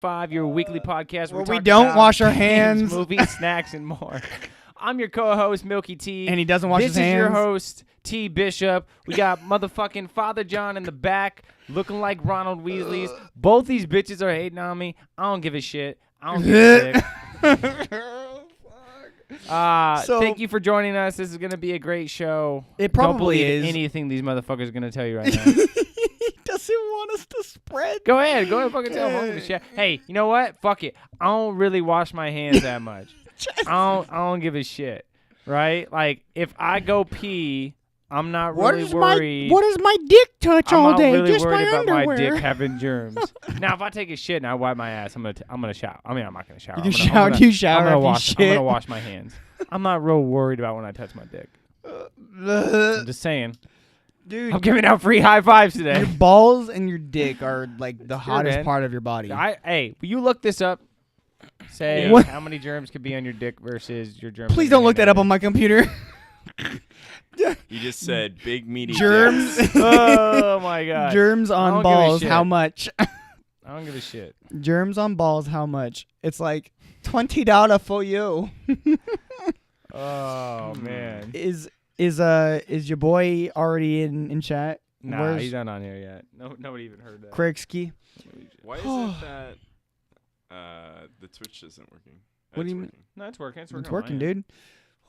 5, your weekly podcast where where we don't wash our games, hands, movies, snacks, and more. I'm your co-host, Milky T. and he doesn't wash his hands. This is your host, T. Bishop. We got motherfucking Father John in the back, looking like Ronald Weasley's. Both these bitches are hating on me. I don't give a shit. I don't give a shit. Thank you for joining us. This is going to be a great show. It probably don't believe is. anything these motherfuckers are going to tell you right now. He doesn't want us to spread. Go ahead fucking tell them. Hey, you know what? Fuck it. I don't really wash my hands that much. I don't give a shit, right? Like, if I go pee, I'm not really worried. What does my dick touch all day? I'm not really Just worried my about underwear. my dick having germs. Now, if I take a shit and I wipe my ass, I'm gonna shower. I mean, I'm not gonna shower. You can shower. You shower. I'm shit. gonna wash my hands. I'm not real worried about when I touch my dick. I'm just saying. Dude, I'm giving out free high fives today. your balls and your dick are like the hottest man. part of your body. Hey, will you look this up? Say What? how many germs could be on your dick versus your germs. Please don't look that up on my computer. You just said big meaty Germs. dicks. Oh my god. Germs I on don't give a balls. shit. How much? I don't give a shit. Germs on balls. How much? It's like $20 for you. Oh man. Is your boy already in chat? Nah, Where's he's not on here yet. Nobody even heard that. Krigski? Why is it that the Twitch isn't working? What do you mean? Working. No, it's working. It's It's working, working, dude.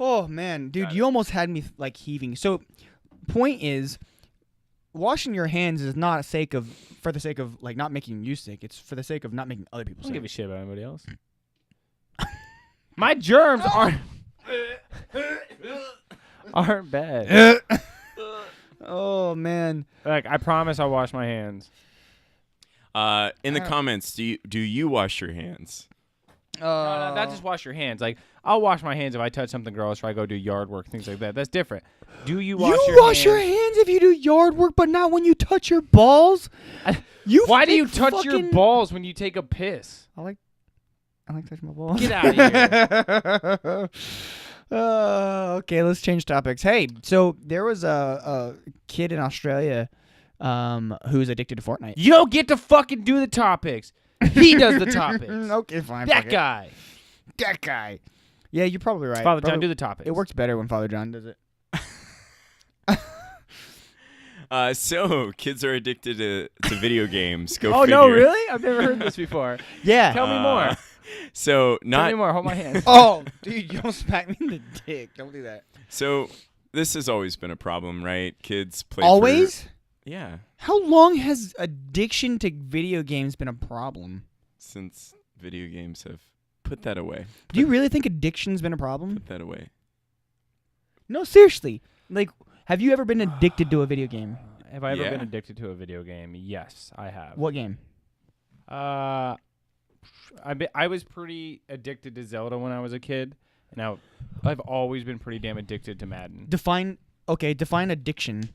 Oh man, dude, Got you it. almost had me like heaving. So, point is, washing your hands is not for the sake of like not making you sick. It's for the sake of not making other people I don't sick. give a shit about anybody else. My germs aren't bad. Oh man, Like, I promise I'll wash my hands. In the comments, do you wash your hands? No, not just wash your hands. Like, I'll wash my hands if I touch something gross or I go do yard work, things like that. That's different. Do you wash you your wash hands? your hands if you do yard work, but not when you touch your balls. You Why do you think touch your fucking- balls when you take a piss? I like touching my balls. Get out of here. Okay, let's change topics. Hey, so there was a kid in Australia who's addicted to Fortnite. You don't get to fucking do the topics. He does the topics. Okay, fine. That fuck it. guy. That guy. Yeah, you're probably right. Father John, Probably- do the topics. It works better when Father John does it. So kids are addicted to video games. Go Oh, figure. no, really? I've never heard this before. Yeah. Tell me more. So Tell not me more. Hold my hand. Oh, dude, you don't smack me in the dick. Don't do that. so. This has always been a problem, right? Kids play. Always? Yeah, How long has addiction to video games been a problem? since video games have put that away. Do you really think addiction's been a problem? Put that away. No, seriously. Like, have you ever been addicted to a video game? Have I ever Yeah. been addicted to a video game? Yes, I have. What game? I was pretty addicted to Zelda when I was a kid. Now, I've always been pretty damn addicted to Madden. Define addiction.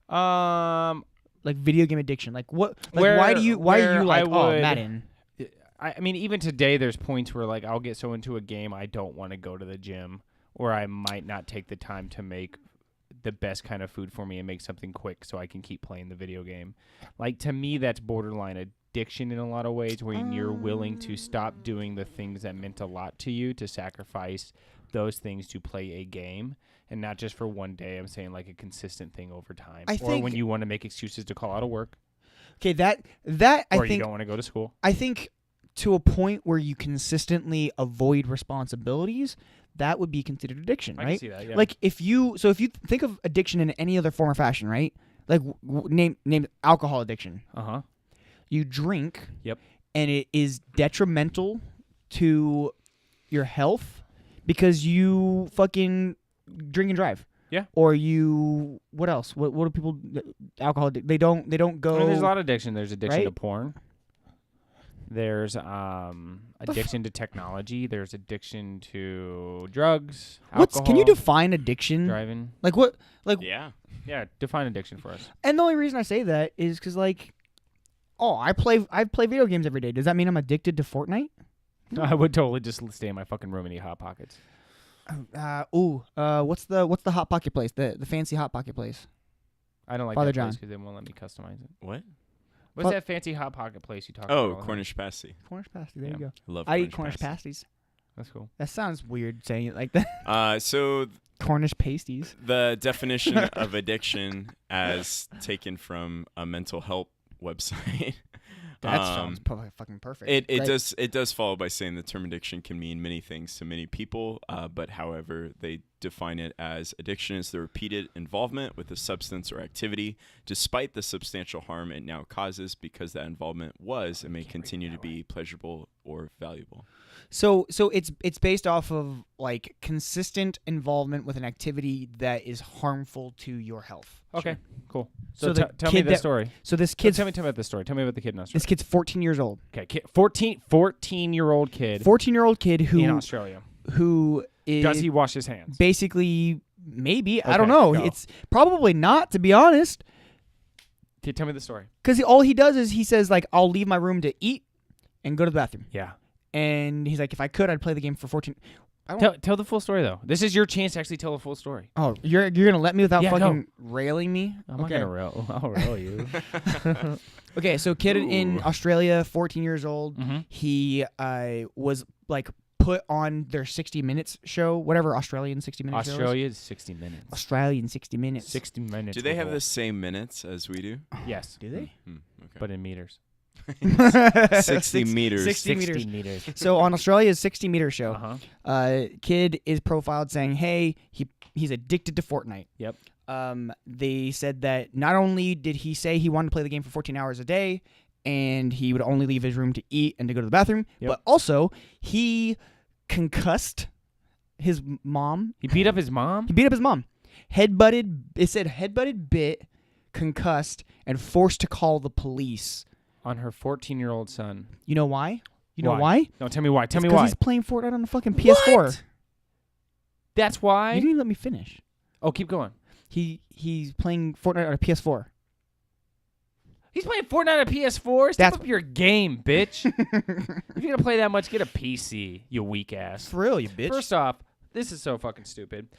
Um, Like video game addiction. Like what? Like Where- why are you where like I would- Madden? I mean, even today, there's points where like I'll get so into a game I don't want to go to the gym, or I might not take the time to make the best kind of food for me and make something quick so I can keep playing the video game. Like, to me, that's borderline addiction in a lot of ways, where you're willing to stop doing the things that meant a lot to you to sacrifice those things to play a game. And not just for one day. I'm saying like a consistent thing over time. I or think- when you want to make excuses to call out of work, Okay, that or I you think don't want to go to school. I think to a point where you consistently avoid responsibilities, that would be considered addiction, I right? can see that, yeah. Like if you think of addiction in any other form or fashion, right? Like name alcohol addiction. Uh-huh. You drink. Yep. And it is detrimental to your health because you fucking drink and drive. Yeah. Or you what else? What do people alcohol they don't go I mean, there's a lot of addiction. There's addiction to right? porn. There's addiction to technology. There's addiction to drugs, alcohol, Can you define addiction? driving? Like what like Yeah. Yeah, define addiction for us. and the only reason I say that is cuz like I play video games every day. Does that mean I'm addicted to Fortnite? I would totally just stay in my fucking room and eat Hot Pockets. What's the hot pocket place? The fancy hot pocket place. I don't like Father that John. because they won't let me customize it. What? What's Fuck. that fancy hot pocket place you talk about? Oh, all the time? Cornish pasty. Cornish pasty. There Yeah. you go. I love I eat Cornish pasty. pasties. That's cool. That sounds weird saying it like that. So Cornish pasties. the definition of addiction, as taken from a mental health website, That sounds fucking perfect. it Great. does follow by saying the term addiction can mean many things to many people, but however they define it as addiction is the repeated involvement with a substance or activity, despite the substantial harm it now causes, because that involvement was and may continue to be pleasurable or valuable. So it's based off of like consistent involvement with an activity that is harmful to your health. Okay, cool. So So, the tell me kid the that- story. So this Tell kid's me about the story. Tell me about the kid in Australia. this kid's 14 years old. Okay, 14-year-old kid 14-year-old kid in who Australia. is Does he wash his hands? basically maybe I Okay, don't know. go. It's probably not, to be honest, Tell me the story. because all he does is he says like I'll leave my room to eat and go to the bathroom. Yeah. And he's like, if I could, I'd play the game for 14. I don't. Tell the full story though. This is your chance to actually tell the full story. Oh, you're gonna let me without Yeah, fucking railing me? I'm not gonna rail. I'll rail you. Okay, so kid in Ooh. Australia, 14 years old. Mm-hmm. He was like put on their 60 Minutes show, whatever Australian 60 Minutes show is. Australia is 60 minutes. Australian 60 Minutes. 60 minutes. Do they have before. the same minutes as we do? Yes, Do they? Okay. but in meters. 60 meters. 60 meters. 60 meters. So on Australia's 60 Meter show, Uh-huh. kid is profiled saying, "Hey, he's addicted to Fortnite." Yep. They said that not only did he say he wanted to play the game for 14 hours a day, and he would only leave his room to eat and to go to the bathroom, Yep. but also he concussed his mom. He beat up his mom? He beat up his mom. It said headbutted, bit, concussed, and forced to call the police. On her 14-year-old son. You know why? You know why? No, tell me why. Tell It's me 'cause why. he's playing Fortnite on the fucking PS4. What? That's why? You didn't even let me finish. Oh, keep going. He's playing Fortnite on a PS4. He's playing Fortnite on PS4? Step That's- up your game, bitch. If you're going to play that much, get a PC, you weak ass. Thrill, you bitch. First off, this is so fucking stupid.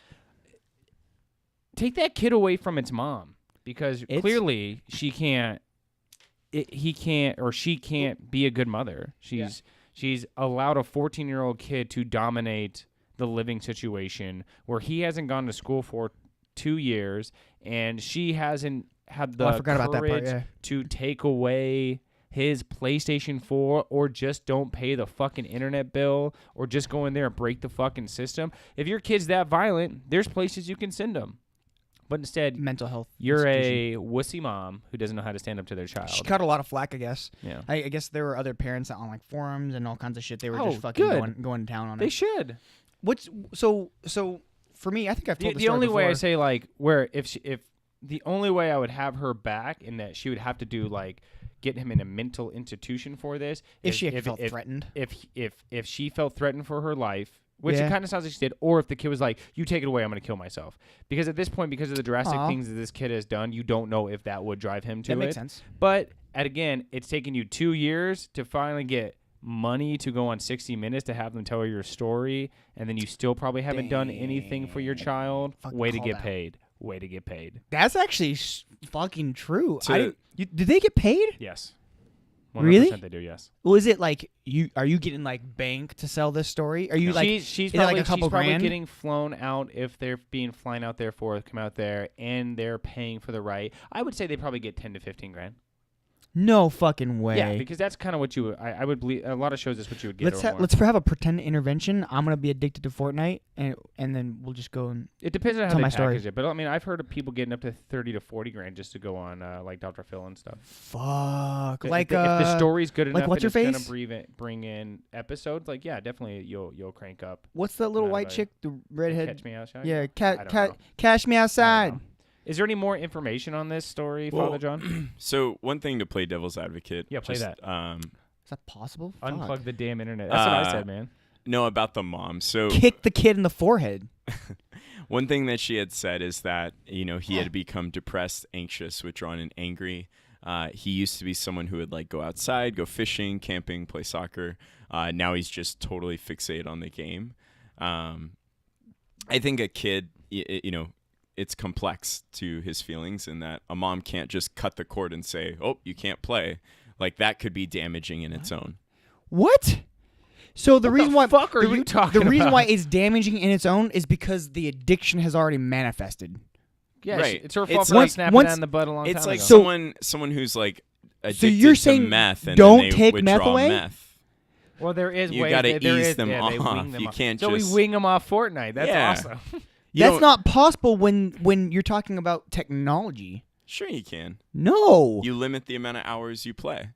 Take that kid away from its mom, because clearly she can't. He can't, or she can't be a good mother. She's allowed a 14-year-old kid to dominate the living situation where he hasn't gone to school for 2 years, and she hasn't had the I forgot about that part, courage yeah. to take away his PlayStation 4, or just don't pay the fucking internet bill, or just go in there and break the fucking system. If your kid's that violent, there's places you can send them. But instead, Mental health. you're institution. a wussy mom who doesn't know how to stand up to their child. She caught a lot of flack, I guess. Yeah. I guess there were other parents that on like forums and all kinds of shit. They were Oh, just fucking good. going down on They it. should. So for me, I think I've told The story only way I before. say, like, where if the only way I would have her back, in that she would have to do, like, get him in a mental institution for this. If is she felt threatened. If she felt threatened for her life, which Yeah. it kind of sounds like she did, or if the kid was like, "You take it away, I'm going to kill myself," because at this point, because of the drastic Aw. things that this kid has done, you don't know if that would drive him to That it. makes sense. But again, it's taken you 2 years to finally get money to go on 60 Minutes to have them tell your story, and then you still probably haven't done anything for your child. Fucking Way to call get that. paid. Way to get paid. That's actually fucking true. To- Did they get paid? Yes. 100% Really? They do. Yes. Well, is it like are you getting like bank to sell this story? Are you like she's it like probably, a couple she's probably grand? getting flown out if they're being flown out there for come out there, and they're paying for the right. I would say they probably get 10 to 15 grand. no fucking way? Yeah, because that's kind of what you. I would believe a lot of shows is what you would get. Let's have a pretend intervention. I'm gonna be addicted to Fortnite, and then we'll just go and It depends on how Tell they my story. package it, but I mean, I've heard of people getting up to 30 to 40 grand just to go on like Dr. Phil and stuff. fuck If like the story's good like enough, what's and her it's face? gonna bring in episodes, like yeah, definitely you'll crank up. What's that little Not white about chick, the redhead? Catch me outside. Yeah, I don't know. cash me I don't outside. know. Is there any more information on this story, Well, Father John? So one thing to play devil's advocate. Yeah, play just, that. Is that possible? Fuck. Unplug the damn internet. That's what I said, man. No, about the mom. So Kick the kid in the forehead. one thing that she had said is that, he had become depressed, anxious, withdrawn, and angry. He used to be someone who would like go outside, go fishing, camping, play soccer. Now he's just totally fixated on the game. I think a kid, it's complex to his feelings, and that a mom can't just cut the cord and say, "Oh, you can't play." Like that could be damaging in its own. What? So the reason why fuck are you talking the reason about? why it's damaging in its own is because the addiction has already manifested. Yeah, Right. it's her fault It's for not like- snapping once- that in the butt a long time It's like ago. someone who's like addicted So you're to saying meth and don't then they take meth withdraw away? meth. Well, there is You ways. gotta there ease is, them yeah, they off. wing them You off. can't so just- we wing them off Fortnite. That's Yeah. awesome. You That's don't- not possible when you're talking about technology. Sure, you can. No. You limit the amount of hours you play.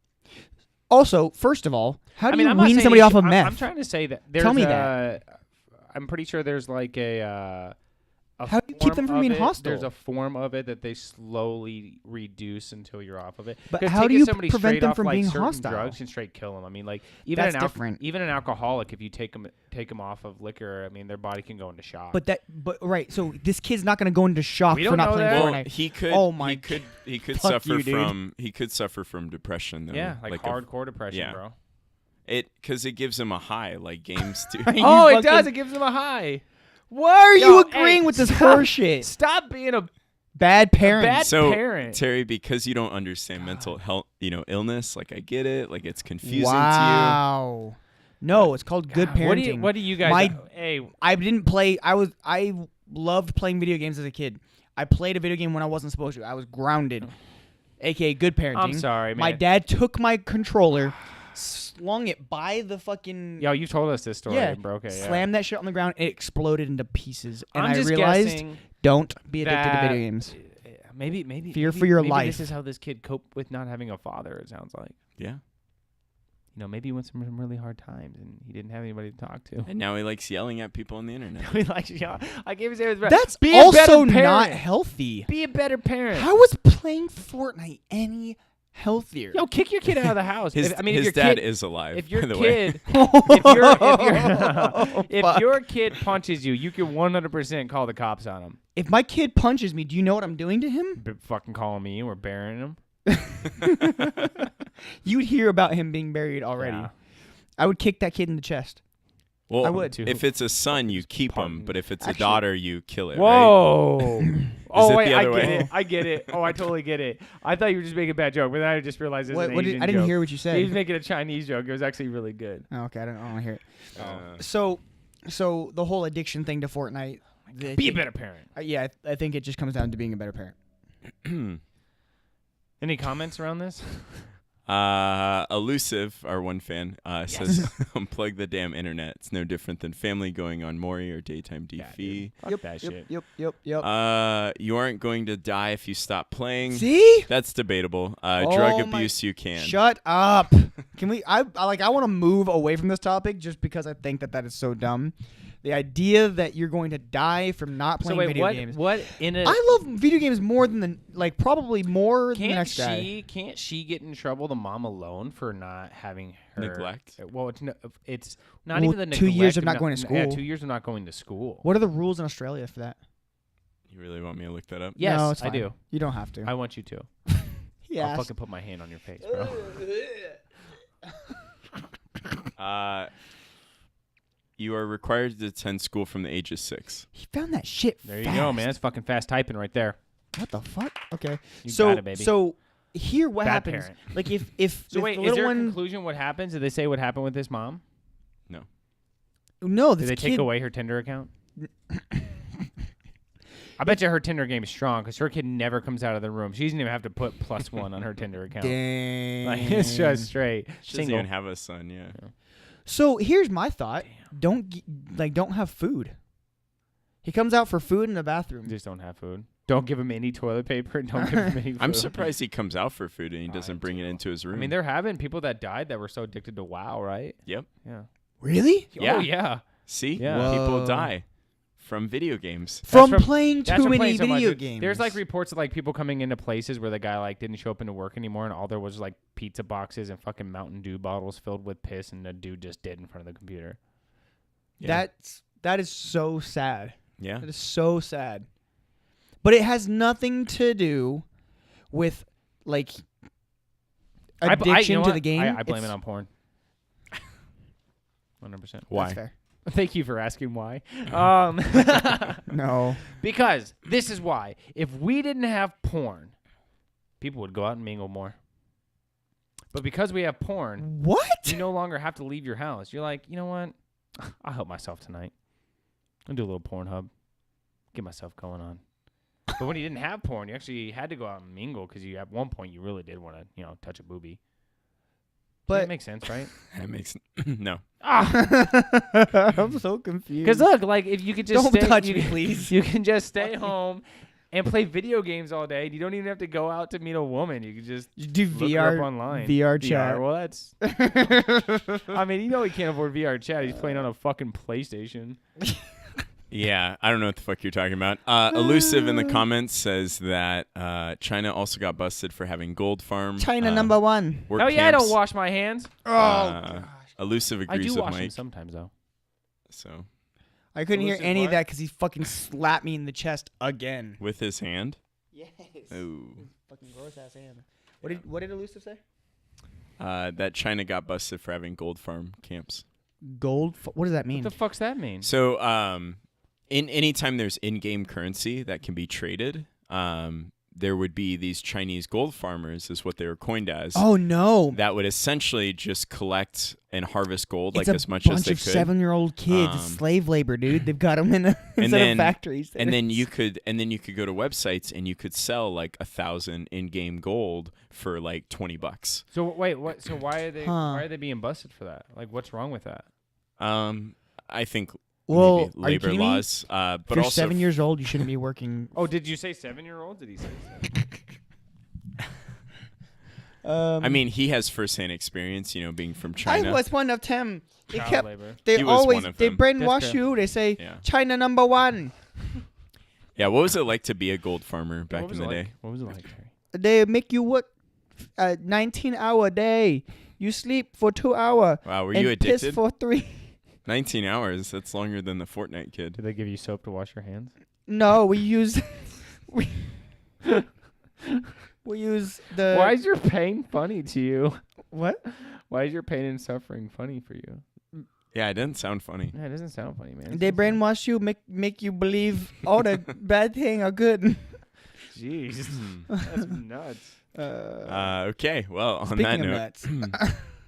Also, first of all, how do I mean, you I'm not wean saying somebody you off should- of meth? I'm trying to say that. There's Tell me I'm pretty sure there's like a How do you keep them form from being of it. hostile? There's a form of it that they slowly reduce until you're off of it. But 'Cause how do taking you somebody prevent straight them off, from like, being certain hostile? Drugs can straight kill them. I mean, like even That's different. even an alcoholic, if you take them off of liquor, I mean, their body can go into shock. But right, so this kid's not going to go into shock We for don't not know playing that. Well, Fortnite. he could. Oh my He could Fuck suffer you, dude. from. He could suffer from depression though. yeah, like a- hardcore depression, yeah. bro. because it gives him a high, like games do. Oh, it fucking- does. It gives them a high. Why are Yo, you agreeing hey, with this stop- horseshit? Stop being a Bad parent. bad So parent. Terry, because you don't understand mental health, illness. Like I get it. Like it's confusing Wow. No, it's called good God, parenting. What do you guys? My- hey, I didn't play. I loved playing video games as a kid. I played a video game when I wasn't supposed to. I was grounded, aka good parenting. I'm sorry, man. My dad took my controller, slung it by the fucking Yo, you told us this story. yeah, bro. Okay, yeah. slammed that shit on the ground. It exploded into pieces, and I'm I just realized guessing don't be addicted to that- video games. Maybe Fear for your maybe life. This is how this kid coped with not having a father. It sounds like. to you. Yeah. Maybe he went through some really hard times and he didn't have anybody to talk to. And now he likes yelling at people on the internet. He likes, yeah, I gave his That's be also a better not parent. healthy. Be a better parent. How is playing Fortnite any healthier? Yo, kick your kid out of the house. His, if his your dad kid, is alive. if your by the way. kid, if Fuck. your kid punches you, you can 100% call the cops on him. If my kid punches me, do you know what I'm doing to him? Fucking calling me or burying him. You'd hear about him being buried already. Yeah. I would kick that kid in the chest. Well, I would. too. If it's a son, you keep him, Pardon. but if it's Actually- a daughter, you kill it. Right? Whoa! Oh it wait, the I other get way? it. I get it. Oh, I totally get it. I thought you were just making a bad joke, but then I just realized it's an Asian I didn't joke. hear what you He was said. making a Chinese joke. It was actually really good. Oh, okay, I don't want to hear it. Uh, So the whole addiction thing to Fortnite. Be a better parent. Yeah, I think it just comes down to being a better parent. Any comments around this? Elusive, our one fan, says, "Unplug the damn internet. It's no different than family going on Maury or daytime DV. Fuck that shit. Yep. You aren't going to die if you stop playing. See? That's debatable. Oh Drug my- abuse, you can. Shut up. Can we? I want to move away from this topic just because I think that is so dumb. The idea that you're going to die from not So playing wait, video games. what in a I love video games more than probably more than the next guy. can't she get in trouble, the mom alone, for not having her Neglect? Well, it's not Well, even the 2 years of neglect not going to Yeah, school. 2 years of not going to school. What are the rules in Australia for that? You really want me to look that up? Yes, No, it's I fine. do. You don't have to. I want you to. yeah. I'll fucking put my hand on your face, bro. You are required to attend school from the age of 6. He found that shit. There you fast. go, man. That's fucking fast typing right there. What the fuck? Okay. You so got it, baby. so here what Bad happens? parent. Like if So if wait, the is little there a one conclusion? What happens? Did they say what happened with this mom? no, Did this they kid take away her Tinder account? I bet you her Tinder game is strong because her kid never comes out of the room. She doesn't even have to put +1 on her Tinder account. Dang. Like it's just straight. She doesn't Single. even have a son, yeah. So here's my thought: don't have food. He comes out for food in the bathroom. Just don't have food. Don't give him any toilet paper. Don't give him any food. I'm surprised he comes out for food and he doesn't bring it into his room. I mean, there have been people that died that were so addicted to WoW, right? Yep. Yeah. Really? Yeah. Oh, yeah. See? Yeah. People Whoa. die from video games. From from- playing That's too from many playing so much. video games. There's like reports of like people coming into places where the guy didn't show up into work anymore, and all there was like pizza boxes and fucking Mountain Dew bottles filled with piss, and the dude just dead in front of the computer. Yeah. that is so sad. Yeah. That is so sad. But it has nothing to do with like addiction you know to what? the game. I blame It's- it on porn. 100%. Why? That's fair. Thank you for asking why. No. Because this is why. If we didn't have porn, people would go out and mingle more. But because we have porn, What? you no longer have to leave your house. You're like, you know what? I'll help myself tonight. I'll do a little Pornhub. Get myself going on. But when you didn't have porn, you actually had to go out and mingle because you at one point you really did want to, touch a boobie. But That makes sense, right? That makes no. I'm so confused. Because look, like if you could just Don't stay, touch you, me, please. You can just stay home and play video games all day. You don't even have to go out to meet a woman. You can just You do look her VR up online. VR chat. Well, that's. I mean, he can't afford VR chat. He's playing on a fucking PlayStation. Yeah, I don't know what the fuck you're talking about. Elusive in the comments says that China also got busted for having gold farm. China number 1. Work Oh yeah, I camps. don't wash my hands. Gosh. Elusive I agrees do with wash them Mike. sometimes though. So I couldn't hear Elusive any what? of that because he fucking slapped me in the chest again. with his hand. Yes. Oh. Fucking gross ass hand. What did Elusive say? That China got busted for having gold farm camps. Gold. What does that mean? What the fuck's that mean? So, in anytime there's in-game currency that can be traded, there would be these Chinese gold farmers, is what they were coined as. Oh no! That would essentially just collect and harvest gold It's like a as much bunch as they of could. 7-year-old kids. It's slave labor, dude. They've got them in instead of factories. And then you could go to websites and you could sell like 1,000 in-game gold for like $20. So wait, what? So why are they? Huh. Why are they being busted for that? Like, what's wrong with that? I think Well, maybe are you labor kidding me? laws, but If you're also 7 years old, you shouldn't be working. Oh, did you say 7-year-old? Did he say? 7? I mean, he has firsthand experience, being from China. I was one of them. They Child kept. labor. They He was always. one of They them. brainwash That's you. They say Yeah. China number 1. Yeah, what was it like to be a gold farmer back What was in the it like? day? What was it like, Terry? They make you work a 19-hour day. You sleep for 2 hours. Wow, were and you piss addicted? for 3. 19 hours, that's longer than the Fortnite kid. Did they give you soap to wash your hands? No, we use. we, we use the. Why is your pain funny to you? What? Why is your pain and suffering funny for you? Yeah, it didn't sound funny. Yeah, it doesn't sound funny, man. They brainwash you, make you believe all the bad thing are good. Jeez, that's nuts. Okay, well, on Speaking that of note,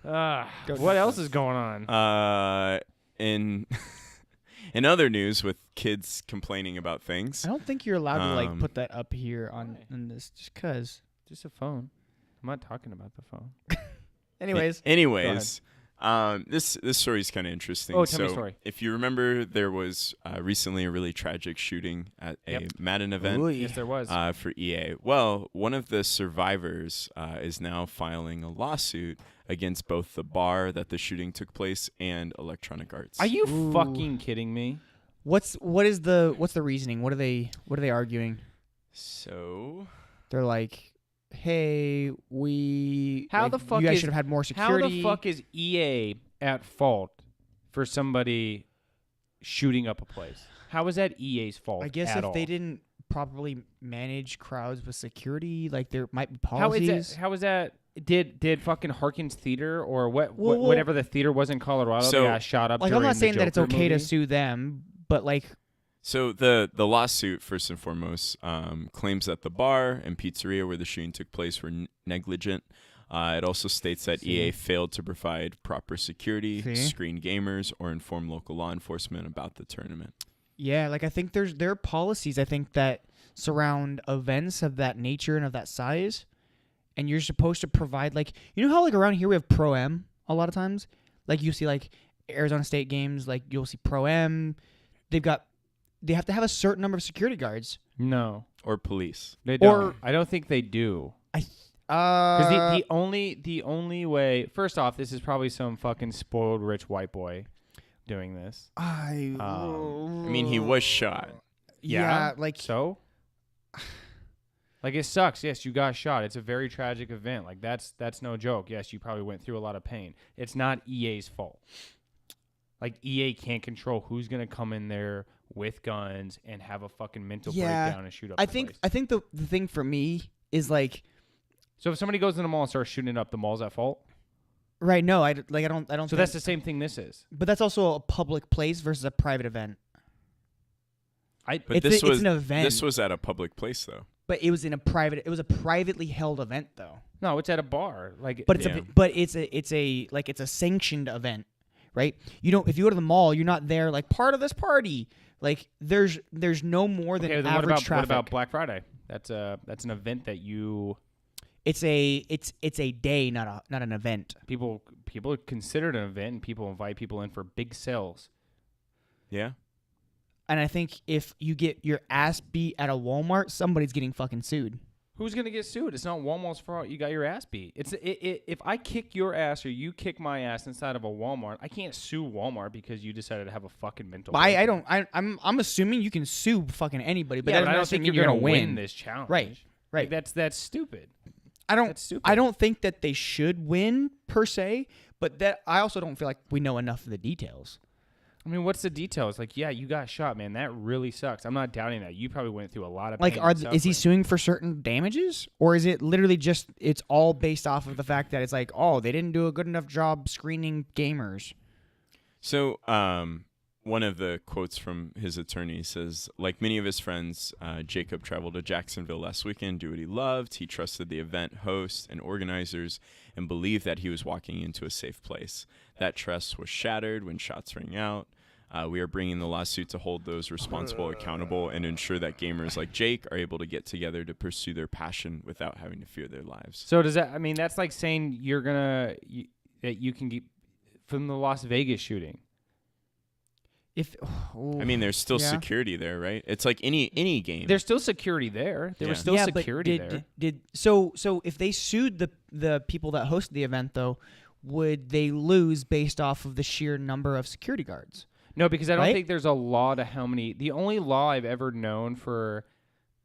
nuts, Go What nuts. else is going on? in in other news with kids complaining about things, I don't think you're allowed to Um, put that up here on this, just cause. Just a phone. I'm not talking about the phone. Anyways, anyways, this story is kind of interesting. Oh, tell me a So, story. if you remember, there was recently a really tragic shooting at a Yep. Madden event. Ooh. Yes, there was. For EA. Well, one of the survivors is now filing a lawsuit against both the bar that the shooting took place and Electronic Arts. Are you Ooh. fucking kidding me? what's the reasoning? What are they arguing? So, They're like, hey, we. How like, the fuck you guys is- should have had more How security. the fuck is EA at fault for somebody shooting up a place? How is that EA's fault? I guess at if all? they didn't properly manage crowds with security, like there might be How policies. is that? How is that? Did fucking Harkins Theater or what? Well, Whatever the theater was in Colorado, So- they got shot up. Like I'm during not the saying that it's Joker okay to movie? sue them, but like So the lawsuit, first and foremost, claims that the bar and pizzeria where the shooting took place were negligent. It also states that EA failed to provide proper security, See? screen gamers, or inform local law enforcement about the tournament. yeah, like I think there are policies I think that surround events of that nature and of that size, and you're supposed to provide like how like around here we have Pro-Am a lot of times, like you see like Arizona State games, like you'll see Pro-Am, they have to have a certain number of security guards. No, Or police. they don't. Or- I don't think they do. Because Because the only way, first off, this is probably some fucking spoiled rich white boy doing this. I mean, he was shot. yeah, like So, like it sucks. Yes, you got shot. It's a very tragic event. Like that's no joke. Yes, you probably went through a lot of pain. It's not EA's fault. Like EA can't control who's gonna come in there with guns and have a fucking mental breakdown and shoot up. I the think place. I think the thing for me is like So if somebody goes in the mall and starts shooting it up, the mall's at fault. Right? No, I don't. So think, that's the same thing this is. But that's also a public place versus a private event. But It's an event. This was at a public place, though. But it was in a private. It was a privately held event, though. No, it's at a bar. Like, But it's a sanctioned event, right? You don't. If you go to the mall, you're not there like part of this party. Like there's no more than then average traffic. What about Black Friday? That's an event that you. It's a day, not an event. People consider it an event, and people invite people in for big sales. Yeah. And I think if you get your ass beat at a Walmart, somebody's getting fucking sued. Who's gonna get sued? It's not Walmart's fault. You got your ass beat. If I kick your ass or you kick my ass inside of a Walmart, I can't sue Walmart because you decided to have a fucking mental. But I don't. I'm assuming you can sue fucking anybody, but yeah, that but I don't doesn't think mean you're gonna win this challenge. Right. Like, that's stupid. I don't think that they should win per se, but that I also don't feel like we know enough of the details. I mean, what's the details? Like, yeah, you got shot, man. That really sucks. I'm not doubting that. You probably went through a lot of pain is he suing for certain damages, or is it literally just it's all based off of the fact that it's like, oh, they didn't do a good enough job screening gamers? So, one of the quotes from his attorney says, like many of his friends, Jacob traveled to Jacksonville last weekend, do what he loved. He trusted the event hosts and organizers and believed that he was walking into a safe place. That trust was shattered when shots rang out. We are bringing the lawsuit to hold those responsible accountable and ensure that gamers like Jake are able to get together to pursue their passion without having to fear their lives. So does that? I mean, that's like saying that you can get from the Las Vegas shooting. I mean, there's still security there, right? It's like any game. There's still security there. There was still security there. So if they sued the people that hosted the event, though, would they lose based off of the sheer number of security guards? No, because I don't think there's a law to how many. The only law I've ever known for.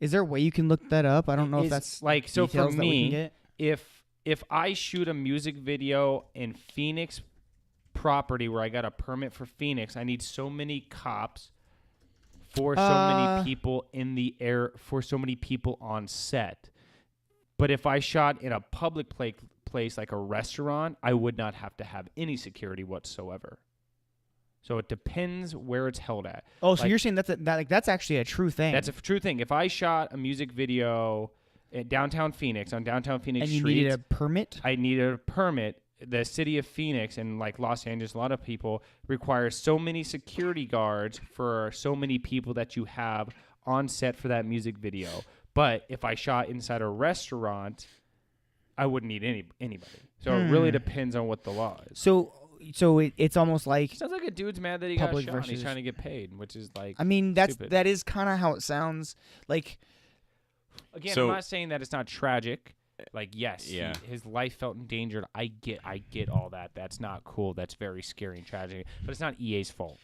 Is there a way you can look that up? I don't know if that's like so for me. If I shoot a music video in Phoenix property where I got a permit for Phoenix, I need so many cops for so many people in the air, for so many people on set. But if I shot in a public place like a restaurant, I would not have to have any security whatsoever. So it depends where it's held at. Oh, so you're saying that's actually a true thing? That's a true thing. If I shot a music video in downtown Phoenix, on downtown Phoenix and you streets, needed a permit? I needed a permit. The city of Phoenix and like Los Angeles, a lot of people require so many security guards for so many people that you have on set for that music video. But if I shot inside a restaurant, I wouldn't need anybody. So it really depends on what the law is. So it's almost like sounds like a dude's mad that he got shot and he's trying to get paid, which is like I mean stupid. that is kind of how it sounds. Like again, I'm not saying that it's not tragic. Like yes, his life felt endangered. I get all that. That's not cool. That's very scary and tragic. But it's not EA's fault.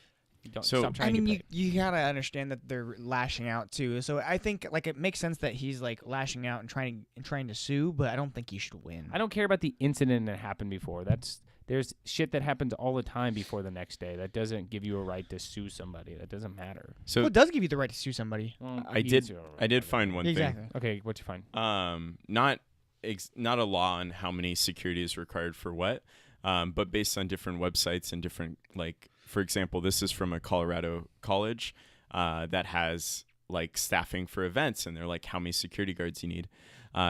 Stop trying to get paid. you gotta understand that they're lashing out too. So I think like it makes sense that he's like lashing out and trying to sue, but I don't think he should win. I don't care about the incident that happened before. There's shit that happens all the time before the next day. That doesn't give you a right to sue somebody. That doesn't matter. So it does give you the right to sue somebody. Well, I did find one thing. Okay, what'd you find? Not a law on how many security is required for what, but based on different websites and different, like, for example, this is from a Colorado college that has like staffing for events, and they're like, how many security guards you need.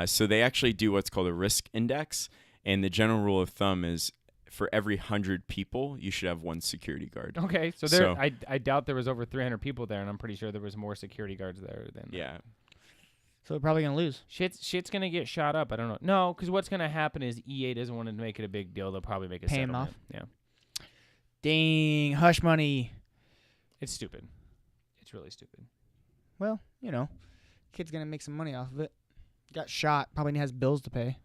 So they actually do what's called a risk index, and the general rule of thumb is for every 100 people, you should have one security guard. Okay, I doubt there was over 300 people there, and I'm pretty sure there was more security guards there than So they're probably gonna lose. Shit's gonna get shot up. I don't know. No, because what's gonna happen is EA doesn't want to make it a big deal. They'll probably make a pay him settlement. off. Yeah, Dang, hush money. it's stupid. It's really stupid. Well, kid's gonna make some money off of it. Got shot. Probably has bills to pay.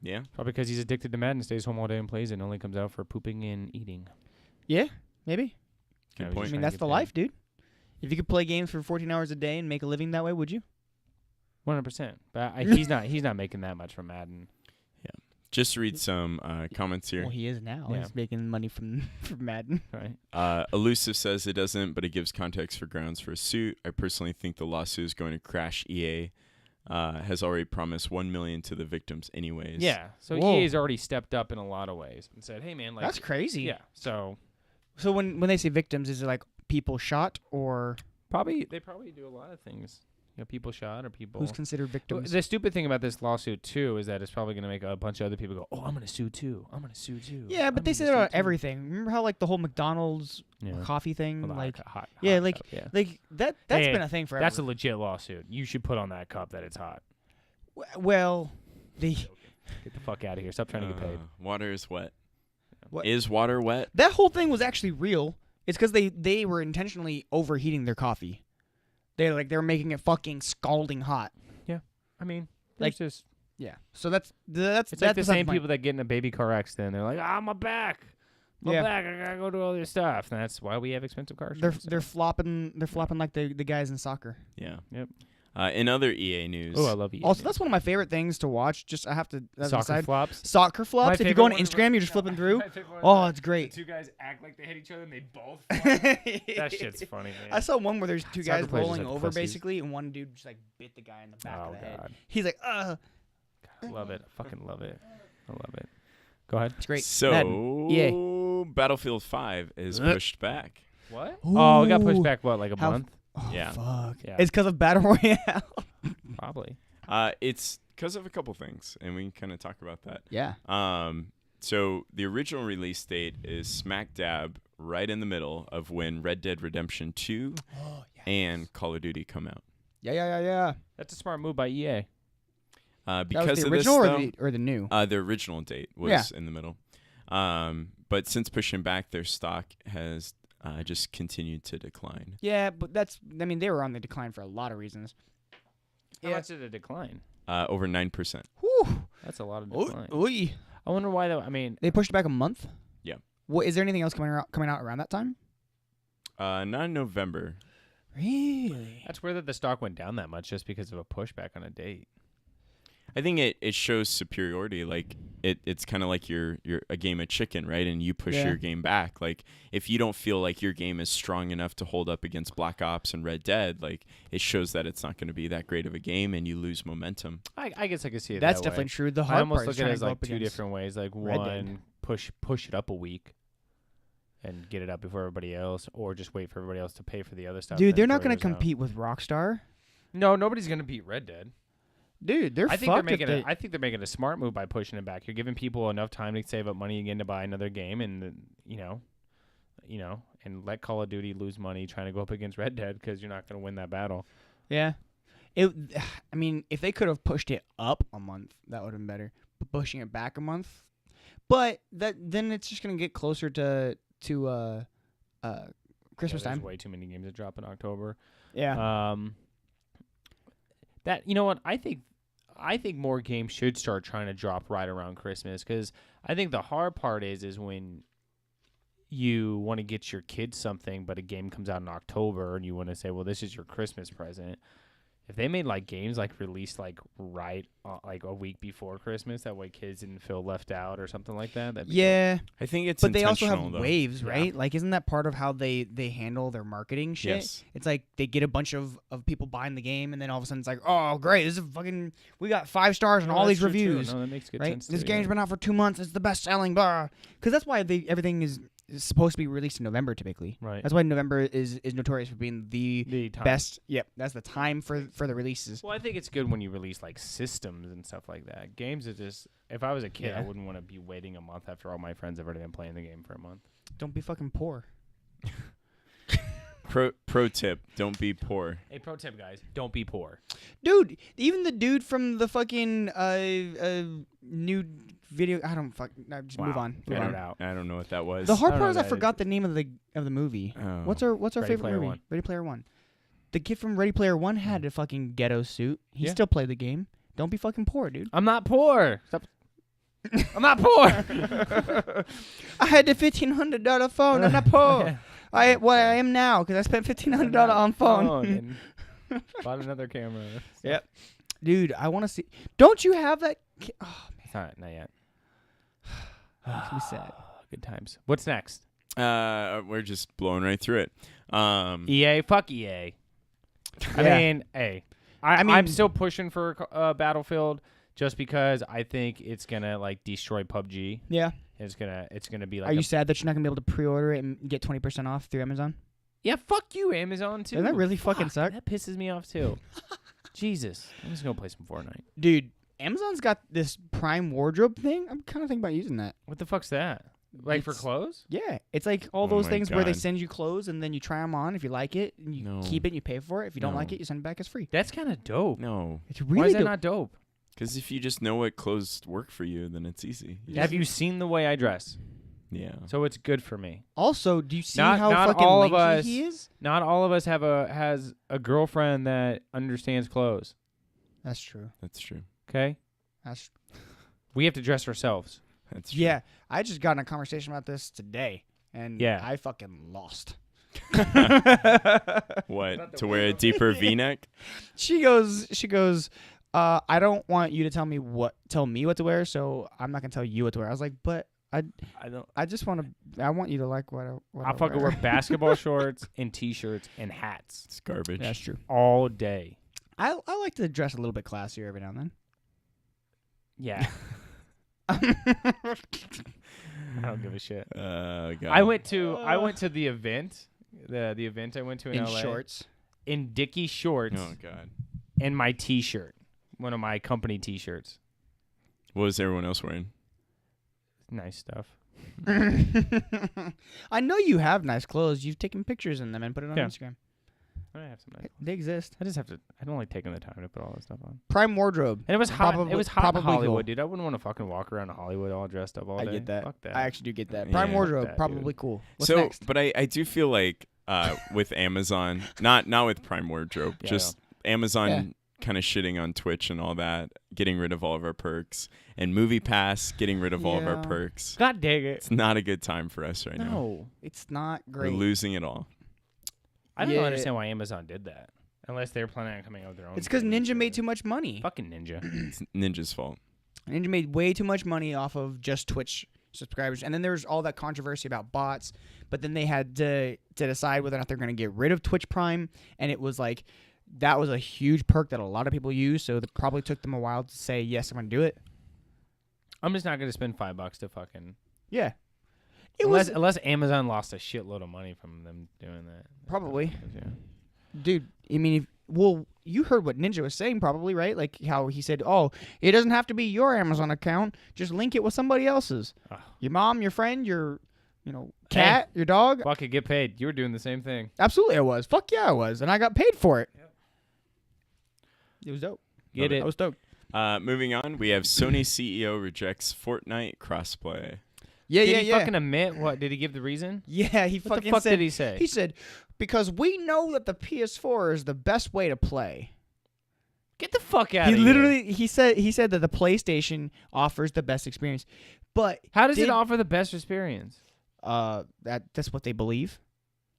Yeah. Probably because he's addicted to Madden, stays home all day and plays it, and only comes out for pooping and eating. Yeah, maybe. Good point. I mean, that's the life, dude. If you could play games for 14 hours a day and make a living that way, would you? 100%. But he's not making that much from Madden. Yeah. Just to read some comments here. Well, he is now. Yeah. He's making money from Madden. Right. Elusive says it doesn't, but it gives context for grounds for a suit. I personally think the lawsuit is going to crash EA. has already promised $1 million to the victims, anyways. Yeah. So Whoa. EA's already stepped up in a lot of ways and said, "Hey, man, like That's crazy. Yeah. So when they say victims, is it like people shot or they probably do a lot of things. You know, people shot or people. who's considered victims? The stupid thing about this lawsuit too is that it's probably going to make a bunch of other people go, "Oh, I'm going to sue too. I'm going to sue too." Yeah, but they say that about everything. Remember how like the whole McDonald's coffee thing, Hold on, like hot yeah, cup, like yeah. like that's Hey, been a thing forever. That's a legit lawsuit. You should put on that cup that it's hot. Well, the Get the fuck out of here. Stop trying to get paid. Water is wet. What? Is water wet? that whole thing was actually real. It's because they were intentionally overheating their coffee. They were making it fucking scalding hot. I mean, Like- there's just Yeah. So that's it's like the same people that get in a baby car accident. They're like, "Ah, my back, my Yeah. back. I gotta go do all this stuff." And that's why we have expensive cars. They're flopping like the guys in soccer. Yeah. Yep. In other EA news, Oh, I love you. Also, that's one of my favorite things to watch. Just I have to soccer flops. Soccer flops. My If you favorite go on one is Instagram, you're just flipping through. My favorite one is Oh, when it's great. the two guys act like they hit each other and they both flop. That shit's funny, man. I saw one where there's two Soccer guys players are rolling such over pussies. basically, and one dude just like bit the guy in the back Oh, of the head. God. He's like, I love it. I fucking love it. I love it. Go ahead. it's great. So Madden. EA. Battlefield 5 is pushed back. What? Oh, it got pushed back, what, like a How- month? Oh, Yeah. fuck. Yeah. It's because of Battle Royale. Probably. It's because of a couple things, and we can kind of talk about that. Yeah. So the original release date is smack dab right in the middle of when Red Dead Redemption 2 and Call of Duty come out. Yeah. That's a smart move by EA. That Because was the of original this, or the new? the original date was in the middle. But since pushing back, their stock has just continued to decline. Yeah, but they were on the decline for a lot of reasons. How Yeah. much did it decline? Over 9%. Whew. That's a lot of decline. Oy. I wonder why, though. I mean, They pushed it back a month? Yeah. What, is there anything else coming out around that time? Not in November. Really? that's weird that the stock went down that much just because of a pushback on a date. I think it shows superiority. Like it's kind of like you're a game of chicken, right? And you push Yeah. your game back. Like if you don't feel like your game is strong enough to hold up against Black Ops and Red Dead, like it shows that it's not going to be that great of a game, and you lose momentum. I guess I could see it That's that definitely way. true. The I hard almost part look is at it trying as to go like up two against different ways. Like Red one, push it up a week and get it up before everybody else, or just wait for everybody else to pay for the other stuff. Dude, they're not going to compete with Rockstar. No, nobody's going to beat Red Dead. Dude, they're I think they're fucked if making. they- I think they're making a smart move by pushing it back. You're giving people enough time to save up money again to buy another game, and and let Call of Duty lose money trying to go up against Red Dead because you're not going to win that battle. Yeah. I mean, if they could have pushed it up a month, that would have been better. But pushing it back a month, then it's just gonna get closer to Christmas There's time. way too many games that drop in October. Yeah. That, you know what, I think more games should start trying to drop right around Christmas, because I think the hard part is when you want to get your kids something, but a game comes out in October and you want to say, well, this is your Christmas present. If they made like games like released like right like a week before Christmas, that way kids didn't feel left out or something like that. That'd be Yeah. I think it's But they also intentional, have though. waves, Yeah. right? Like, isn't that part of how they handle their marketing shit? Yes. It's like they get a bunch of people buying the game, and then all of a sudden it's like, oh, great, this is we got 5 stars on No, all that's these true, too. reviews. No, that makes good Right? sense. This too, game's yeah. been out for 2 months. It's the best selling, blah. Because that's why everything is supposed to be released in November typically. Right. That's why November is notorious for being the time. best. Yep, that's the time for the releases. Well, I think it's good when you release like systems and stuff like that. Games are just, if I was a kid, I Yeah. wouldn't want to be waiting a month after all my friends have already been playing the game for a month. Don't be fucking poor. Pro tip: don't be poor. Hey, pro tip, guys, don't be poor. Dude, even the dude from the fucking new video, I don't no, just move Wow. on. Figure Move it on. out. I don't know what that was. The hard I don't part know is I that forgot the name of the movie. Oh. What's our Ready favorite Player movie? One. Ready Player One. The kid from Ready Player One had a fucking ghetto suit. He Yeah. still played the game. Don't be fucking poor, dude. I'm not poor. Stop. I'm not poor. I had the $1,500 phone. I'm not poor. I am now because I spent $1,500 on phone. and bought another camera. Yep. Dude, I want to see. Don't you have that? Oh man, Not yet. makes me sad. Good times. What's next? We're just blowing right through it. EA. Fuck EA. I Yeah. mean, hey, I mean, I'm still pushing for Battlefield just because I think it's gonna like destroy PUBG. Yeah. It's gonna be like. Are you sad that you're not gonna be able to pre-order it and get 20% off through Amazon? Yeah, fuck you, Amazon too. Doesn't that really fucking suck? That pisses me off too. Jesus, I'm just gonna play some Fortnite. Dude, Amazon's got this Prime wardrobe thing. I'm kind of thinking about using that. What the fuck's that? Like for It's- clothes? Yeah, it's like all Oh those my things where they God. send you clothes and then you try them on if you like it and you No. keep it and you pay for it. If you don't like No. it, you send it back as free. That's kind of dope. No, It's Why really is that dope. not dope? because if you just know what clothes work for you, then it's easy. Have you seen the way I dress? Yeah. So it's good for me. Also, do you see Not- how not fucking all of lanky us- he is? Not all of us has a girlfriend that understands clothes. That's true. That's true. Okay, That's we have to dress ourselves. That's true. yeah. I just got in a conversation about this today, and Yeah. I fucking lost. What? To wear a deeper V-neck? She goes. I don't want you to tell me what to wear, so I'm not gonna tell you what to wear. I was like, but I don't. I just want to. I want you to like what I fucking wear basketball shorts and t-shirts and hats It's garbage. That's true. all day. I like to dress a little bit classier every now and then. Yeah, I don't give a shit. God. I went to the event, the event I went to in LA shorts. in Dickie shorts Oh God. and my t-shirt, one of my company t-shirts. What was everyone else wearing? Nice stuff. I know you have nice clothes. You've taken pictures in them and put it on Yeah. Instagram. I have some nice. They exist. I just have to. I don't like taking the time to put all this stuff on. Prime wardrobe. And it was hot. Probably- It was hot in probably Hollywood, cool. dude. I wouldn't want to fucking walk around Hollywood all dressed up all day. I get that. Fuck that. I actually do get that. Yeah. Prime Fuck wardrobe, that, probably dude. cool. What's so, next? but I do feel like with Amazon, not with Prime Wardrobe, Yeah, just Amazon Yeah. kind of shitting on Twitch and all that, getting rid of all of our perks, and Movie Pass getting rid of all of our Yeah. perks. God dang it. It's not a good time for us right now. No. It's not We're great. losing it all. I don't Yeah. understand why Amazon did that. Unless they're planning on coming out with their own. It's because thing. Ninja made too much money. Fucking Ninja. It's Ninja's fault. Ninja made way too much money off of just Twitch subscribers. And then there was all that controversy about bots. But then they had to decide whether or not they're going to get rid of Twitch Prime. And it was like, that was a huge perk that a lot of people use. So it probably took them a while to say, yes, I'm going to do it. I'm just not gonna spend $5 to fucking. Yeah. It Unless Amazon lost a shitload of money from them doing that. Probably. Yeah. Dude, I mean, you heard what Ninja was saying probably, right? Like how he said, oh, it doesn't have to be your Amazon account. Just link it with somebody else's. Ugh. Your mom, your friend, your, cat, your dog. Fuck it, get paid. You were doing the same thing. Absolutely I was. Fuck yeah, I was. And I got paid for it. Yep. It was dope. Get I it? was stoked. Moving on, we have Sony CEO rejects Fortnite crossplay. Yeah, Did he fucking admit what? Did he give the reason? Yeah, he What fucking the fuck said, did he say? He said, because we know that the PS4 is the best way to play. Get the fuck out He of here. literally he said that the PlayStation offers the best experience. But How does did- it offer the best experience? that's what they believe.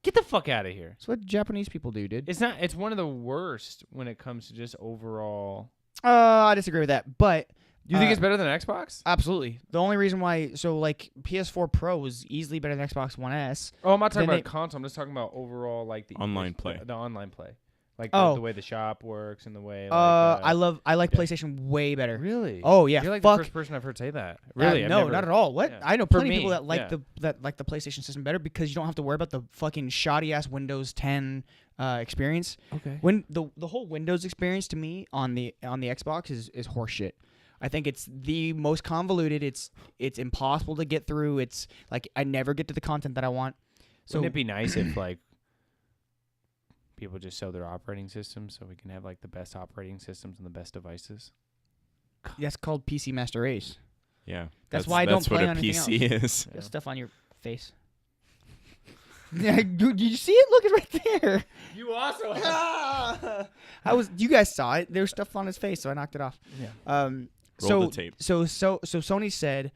Get the fuck out of here. That's what Japanese people do, dude. It's not. It's one of the worst when it comes to just overall. I disagree with that, but Do you think Uh, it's better than Xbox? absolutely. The only reason why, so like PS4 Pro was easily better than Xbox One S. Oh, I'm not talking then about console. I'm just talking about overall, like the Online play. The online play, like Oh. the way the shop works and the way. I like yeah. PlayStation way better. Really. Oh yeah, You're like fuck. the first person I've heard say that. Really? I've no, never- not at all. What? yeah. I know For plenty of people me, that like yeah. the PlayStation system better because you don't have to worry about the fucking shoddy ass Windows 10 experience. Okay. When the whole Windows experience to me on the Xbox is horseshit. I think it's the most convoluted. It's impossible to get through. It's like I never get to the content that I want. So Wouldn't it be nice if like people just sell their operating systems so we can have like the best operating systems and the best devices? that's called PC Master Race. Yeah. That's why I don't That's play what a on anything PC is. Got stuff on your face. Yeah, dude, did you see it? Look, it's right there. You also You guys saw it. There was stuff on his face, so I knocked it off. Yeah. Roll the tape. So Sony said,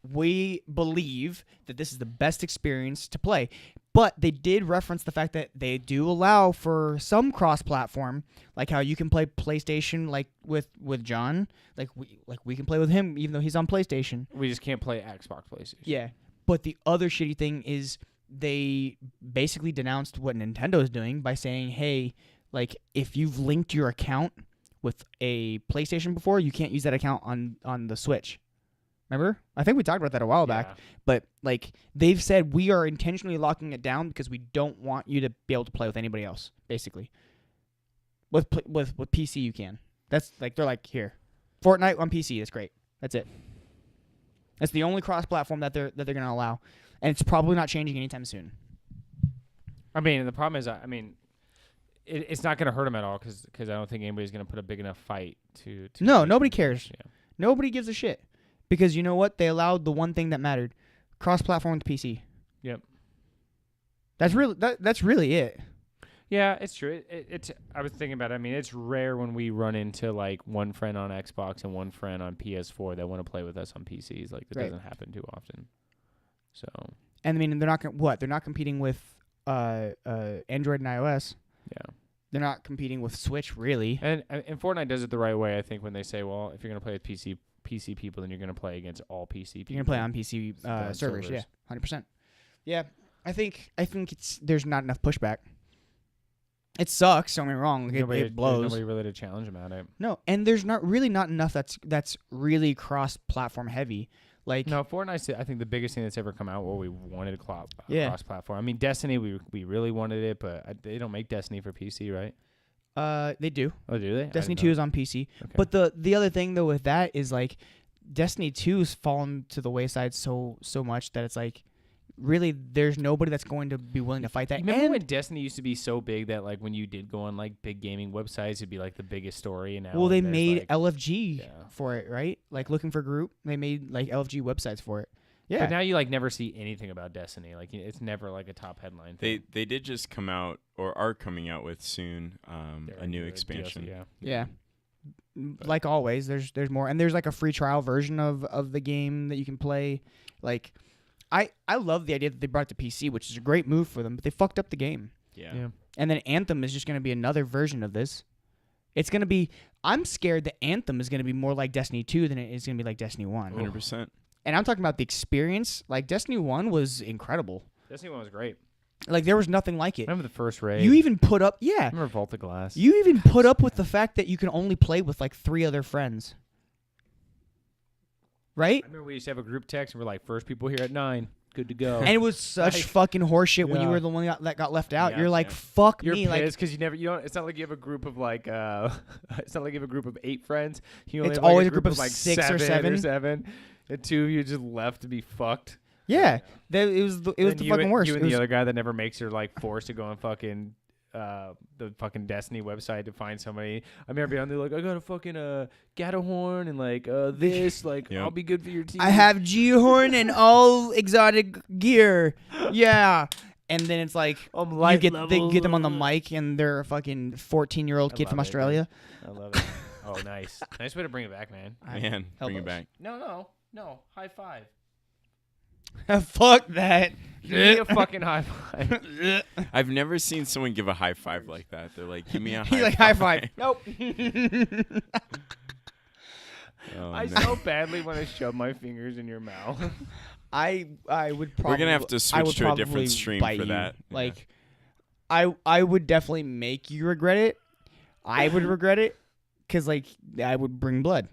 we believe that this is the best experience to play. But they did reference the fact that they do allow for some cross-platform, like how you can play PlayStation, like with John, like we can play with him, even though he's on PlayStation. We just can't play Xbox, PlayStation. Yeah. But the other shitty thing is they basically denounced what Nintendo's doing by saying, hey, like if you've linked your account with a PlayStation before, you can't use that account on the Switch. Remember? I think we talked about that a while back. But like they've said, we are intentionally locking it down because we don't want you to be able to play with anybody else. Basically, with PC you can. That's like they're like here, Fortnite on PC. That's great. That's it. That's the only cross-platform that they're gonna allow, and it's probably not changing anytime soon. I mean, the problem is, it's not going to hurt them at all because I don't think anybody's going to put a big enough fight to. No, nobody cares. Yeah. Nobody gives a shit because you know what? They allowed the one thing that mattered: cross-platform with PC. Yep. That's really it. Yeah, it's true. It's. I was thinking about it. I mean, it's rare when we run into like one friend on Xbox and one friend on PS4 that want to play with us on PCs. Like, it doesn't happen too often. So. And I mean, they're not They're not competing with Android and iOS. Yeah. They're not competing with Switch, really. And Fortnite does it the right way, I think, when they say, well, if you're going to play with PC people, then you're going to play against all PC people. You're going to play on PC servers, yeah, 100%. Yeah, I think there's not enough pushback. It sucks, don't get me wrong. It blows. Nobody really to challenge them at it. No, and there's not enough that's really cross-platform heavy. Like no, Fortnite's I think the biggest thing that's ever come out where we wanted cross-platform. I mean, Destiny, we really wanted it, but they don't make Destiny for PC, right? They do. Oh, do they? Destiny 2 is on PC. Okay. But the other thing though with that is like Destiny 2 has fallen to the wayside so much that it's like really there's nobody that's going to be willing to fight that. Remember when Destiny used to be so big that like when you did go on like big gaming websites, it'd be like the biggest story. And now they made LFG for it, right? Like looking for group, they made like LFG websites for it. Yeah. But now you like never see anything about Destiny. Like it's never like a top headline thing. They did just come out or are coming out with soon a new expansion. DLC, yeah. Like always, there's more, and there's like a free trial version of the game that you can play. Like I love the idea that they brought it to PC, which is a great move for them, but they fucked up the game. Yeah. And then Anthem is just going to be another version of this. It's going to be... I'm scared that Anthem is going to be more like Destiny 2 than it is going to be like Destiny 1. 100%. And I'm talking about the experience. Like, Destiny 1 was incredible. Destiny 1 was great. Like, there was nothing like it. Remember the first raid? You even put up... Yeah. Remember Vault of Glass? You even put up with the fact that you can only play with, like, 3 other friends. Right? I remember we used to have a group text, and we're like, first people here at 9. Good to go. And it was such fucking horseshit when you were the one that got left out. You're like, fuck You're me. Pissed because you don't. It's not like you have a group of like. It's not like you have a group of 8 friends. You only it's have always like a group of like 6 or 7. And 2 of you just left to be fucked. Yeah, it was the fucking worst. You and the other guy that never makes her like forced to go on fucking. The fucking Destiny website to find somebody. I remember being on there like, I got a fucking Gatahorn and like this, like I'll be good for your team. I have G-Horn and all exotic gear. Yeah. And then it's like they get them on the mic and they're a fucking 14-year-old kid from Australia. I love it. Oh, nice. Nice way to bring it back, man. Man, bring it back. No. High five. Fuck that. Give me a fucking high five. I've never seen someone give a high five like that. They're like, give me a high five. He's like, high five. Nope. I so badly want to shove my fingers in your mouth. I would probably... We're going to have to switch to a different stream for that. Like, I would definitely make you regret it. I would regret it because, like, I would bring blood.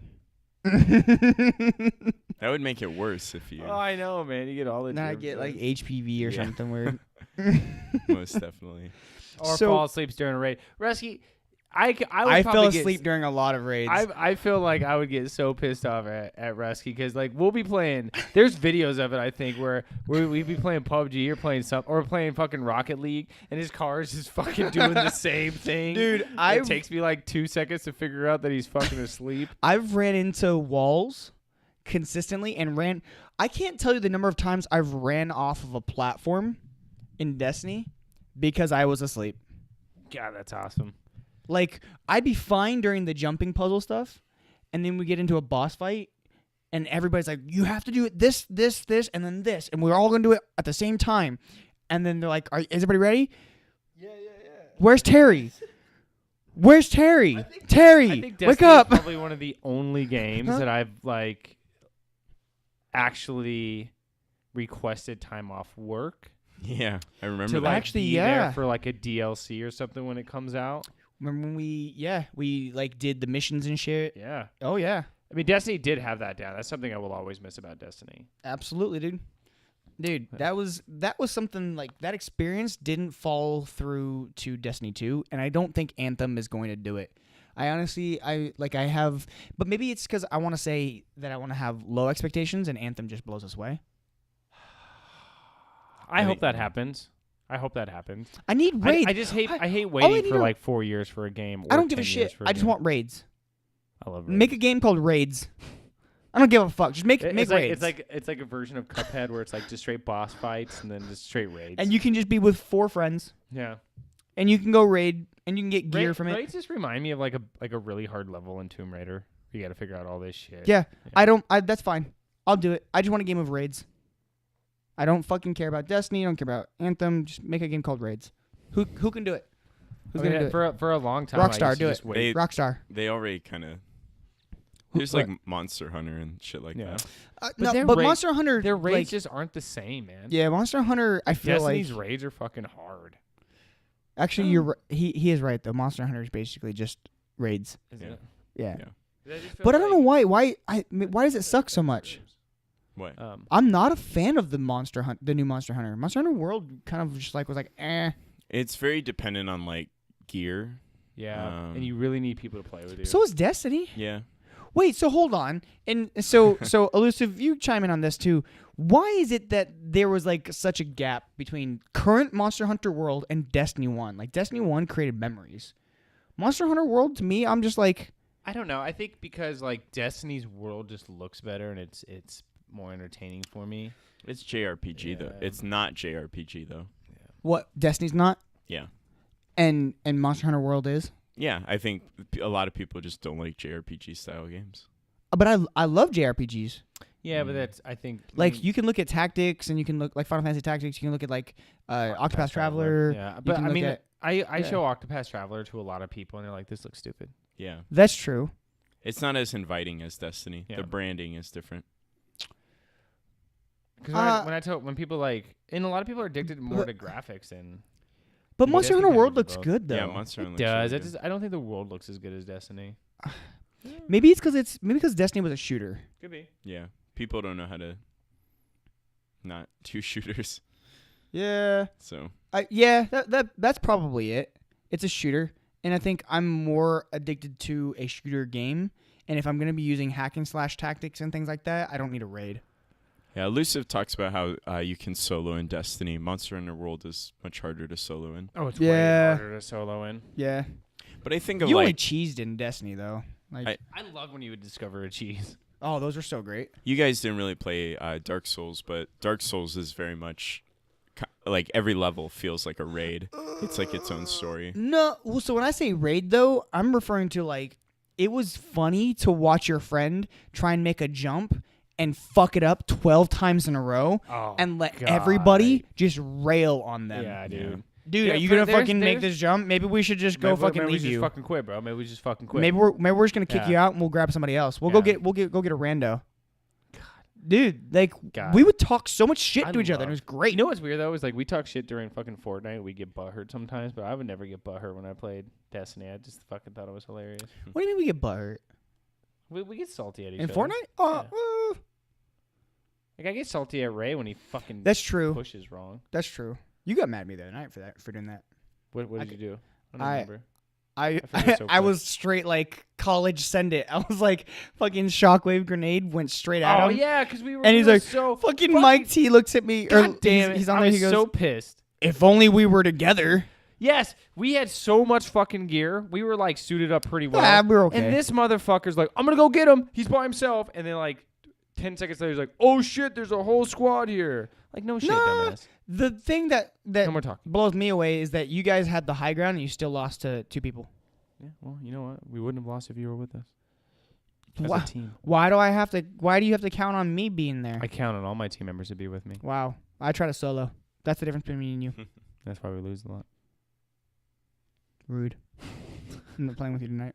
That would make it worse if you... Oh, I know, man. You get all the... Now I get, like, HPV or something weird. Most definitely. Or fall asleep during a raid. Resky, I fell asleep during a lot of raids. I feel like I would get so pissed off at Resky because like we'll be playing. There's videos of it I think where we'd be playing PUBG or playing fucking Rocket League and his car is just fucking doing the same thing. Dude, it takes me like 2 seconds to figure out that he's fucking asleep. I've ran into walls consistently and I can't tell you the number of times I've ran off of a platform in Destiny because I was asleep. God, that's awesome. Like, I'd be fine during the jumping puzzle stuff, and then we get into a boss fight, and everybody's like, you have to do it this, and then this, and we're all going to do it at the same time. And then they're like, is everybody ready? Yeah. Where's Terry? Terry, I think wake up. Probably one of the only games that I've, like, actually requested time off work. Yeah, I remember to that. like be there for like a DLC or something when it comes out. Remember when we like did the missions and shit? Yeah. Oh yeah, I mean, Destiny did have that down. That's something I will always miss about Destiny. absolutely, dude. Dude, that was something like that experience didn't fall through to Destiny 2, and I don't think Anthem is going to do it. I honestly, I have, but maybe it's because I want to say that I want to have low expectations, and Anthem just blows us away. I hope that happens. I hope that happens. I need raids. I just hate. I hate waiting for like 4 years for a game. Or I don't give a 10 shit. years for a I just game. want raids. I love raids. Make a game called Raids. I don't give a fuck. Just make It's raids. it's like a version of Cuphead where it's like just straight boss fights and then just straight raids. And you can just be with 4 friends, yeah. and you can go raid, and you can get gear from it. Raids just remind me of like a really hard level in Tomb Raider. You got to figure out all this shit. Yeah, that's fine. I'll do it. I just want a game of raids. I don't fucking care about Destiny. I don't care about Anthem. Just make a game called Raids. Who can do it? Who's gonna do it? For a long time. Rockstar, I used to do just it. wait. Rockstar. They already kind of. There's like Monster Hunter and shit like Yeah. that. their but raid- Monster Hunter, Their raids like, just aren't the same, man. yeah, Monster Hunter. I feel Destiny's like raids are fucking hard. actually he is right though. Monster Hunter is basically just raids. Isn't Yeah. it? Yeah, I just feel but I don't know like- why does it suck so much? What? I'm not a fan of the new Monster Hunter. Monster Hunter World kind of just like was like eh. It's very dependent on like gear. Yeah, and you really need people to play with you. So is Destiny. Yeah. Wait, so hold on. And so Elusive, you chime in on this too. Why is it that there was like such a gap between current Monster Hunter World and Destiny 1? Like Destiny 1 created memories. Monster Hunter World to me, I'm just like I don't know. I think because like Destiny's world just looks better and it's more entertaining for me. It's JRPG though. Yeah. It's not JRPG though. what Destiny's not Yeah. and Monster Hunter World is. Yeah, I think a lot of people just don't like JRPG style games. But I love JRPGs. Yeah, but that's I think Like you can look at tactics and you can look like Final Fantasy Tactics. You can look at like Octopath Traveler. Yeah, You but can I look mean, at- I yeah. show Octopath Traveler to a lot of people and they're like, "This looks stupid." Yeah. That's true. It's not as inviting as Destiny. Yeah. The branding is different. Because when people like, and a lot of people are addicted more to graphics and But Yeah, Monster Destiny Hunter kinda World gives looks you both. good though. Yeah, Monster Hunter looks does. really It just, I don't think the world looks as good as Destiny. Maybe it's because Destiny was a shooter. Could be. Yeah. People don't know how to not do shooters. Yeah. So That's probably it. It's a shooter, and I think I'm more addicted to a shooter game. And if I'm gonna be using hack and slash tactics and things like that, I don't need a raid. yeah, Elusive talks about how you can solo in Destiny. Monster Hunter World is much harder to solo in. Oh, it's Yeah. way harder to solo in. Yeah. But I think of You only like cheesed in Destiny though. Like, I love when you would discover a cheese. oh, those are so great. you guys didn't really play Dark Souls, but Dark Souls is very much like every level feels like a raid. It's like its own story. No, well, so when I say raid though, I'm referring to like it was funny to watch your friend try and make a jump and fuck it up 12 times in a row Oh, and let God. everybody just rail on them. Yeah, dude. Dude, Yeah, are you for- gonna there's- fucking make there's- this jump? Maybe we should just go fucking maybe leave we you. just fucking quit, bro. Maybe we just fucking quit. Maybe we're just gonna kick Yeah. you out and we'll grab somebody else. We'll go Yeah. get a rando. Dude, like God. we would talk so much shit I to each other. And it was great. You know what's weird though is like we talk shit during fucking Fortnite. We get butthurt sometimes, but I would never get butthurt when I played Destiny. I just fucking thought it was hilarious. What do you mean we get butthurt We get salty at each in other. Fortnite? Oh, Like I get salty at Ray when he fucking that's true. pushes wrong. That's true. You got mad at me the other night for doing that. What I did you do? I don't I- remember. I forget so I quick. was straight like college send it. I was like fucking shockwave grenade went straight at Oh him. yeah, because we were. And we he's were like, so Fucking Mike T looks at me. God damn it! He's on I there. was He goes, so pissed. "If only we were together." Yes, we had so much fucking gear. We were like suited up pretty well. Ah, we were okay. And this motherfucker's like, I'm gonna go get him. He's by himself. And then like 10 seconds later, he's like, oh shit, there's a whole squad here. Like no shit, Nah. dumbass. The thing that No more talk. blows me away is that you guys had the high ground and you still lost to 2 people. Yeah, well, you know what? We wouldn't have lost if you were with us. As Wha- a team. Why do you have to count on me being there? I count on all my team members to be with me. Wow. I try to solo. That's the difference between me and you. That's why we lose a lot. Rude. I'm not playing with you tonight.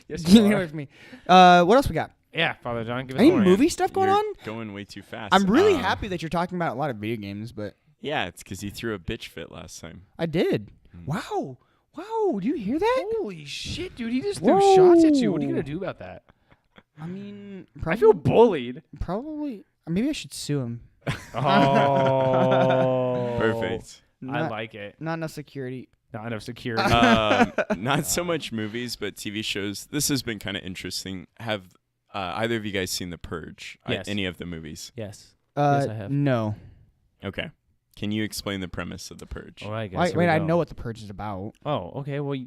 Yes, Get away from me. What else we got? Yeah, Father John, give us Any more. movie stuff going You're on? going way too fast. I'm really happy that you're talking about a lot of video games, but Yeah, it's because you threw a bitch fit last time. I did. Mm. Wow. Wow, do you hear that? Holy shit, dude! He just threw shots at you. What are you gonna do about that? I mean, I feel bullied. Probably. Maybe I should sue him. Oh, Perfect. I like it. Not enough security. Not enough security. Not so much movies, but TV shows. This has been kind of interesting. Have either of you guys seen The Purge? Yes. Any of the movies? Yes. Yes, I have. No. Okay. Can you explain the premise of The Purge? All right, guys. Wait, I know what The Purge is about. Oh, okay. Well,